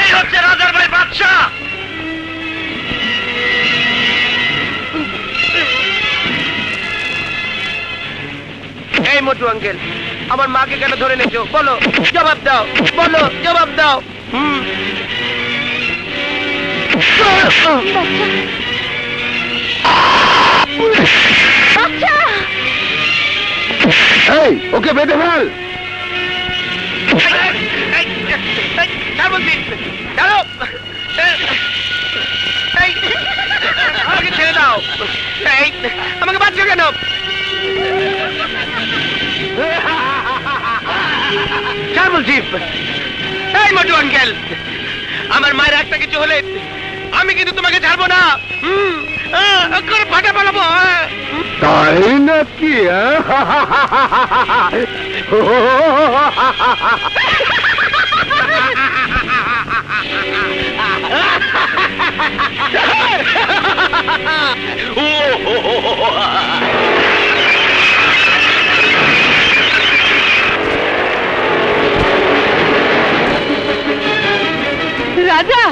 এই হচ্ছে রাজার ভাই বাদশা। এই মোটু আঙ্কেল, আমার মাকে কেন ধরে নেছো? বলো, জবাব দাও, বলো, জবাব দাও। এই, ওকে বেঁধে ফেল। আমাকে ছেড়ে দাও। আমাকে বাঁচছো কেন? বলছি, এই মোটু আঙ্কেল, আমার মায়ের একটা কিছু হলে আমি কিন্তু তোমাকে ছাড়বো না। ফাটা পালাবো। তাই নাকি? রাজা,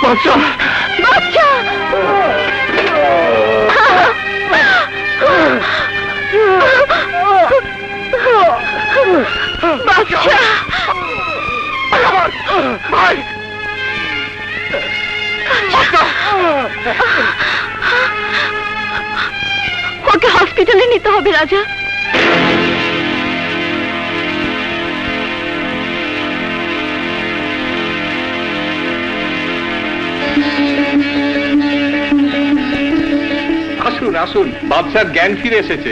বাচ্চা ভাই ওকে হসপিটালে নিতে হবে রাজা। আসুন আসুন, বাদশার জ্ঞান ফিরে এসেছে।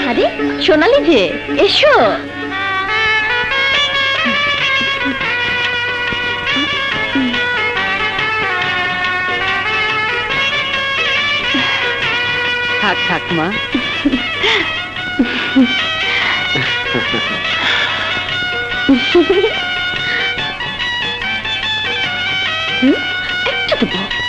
আরে সোনালি যে, এসো। থাক থাক মা। একটু দেবো।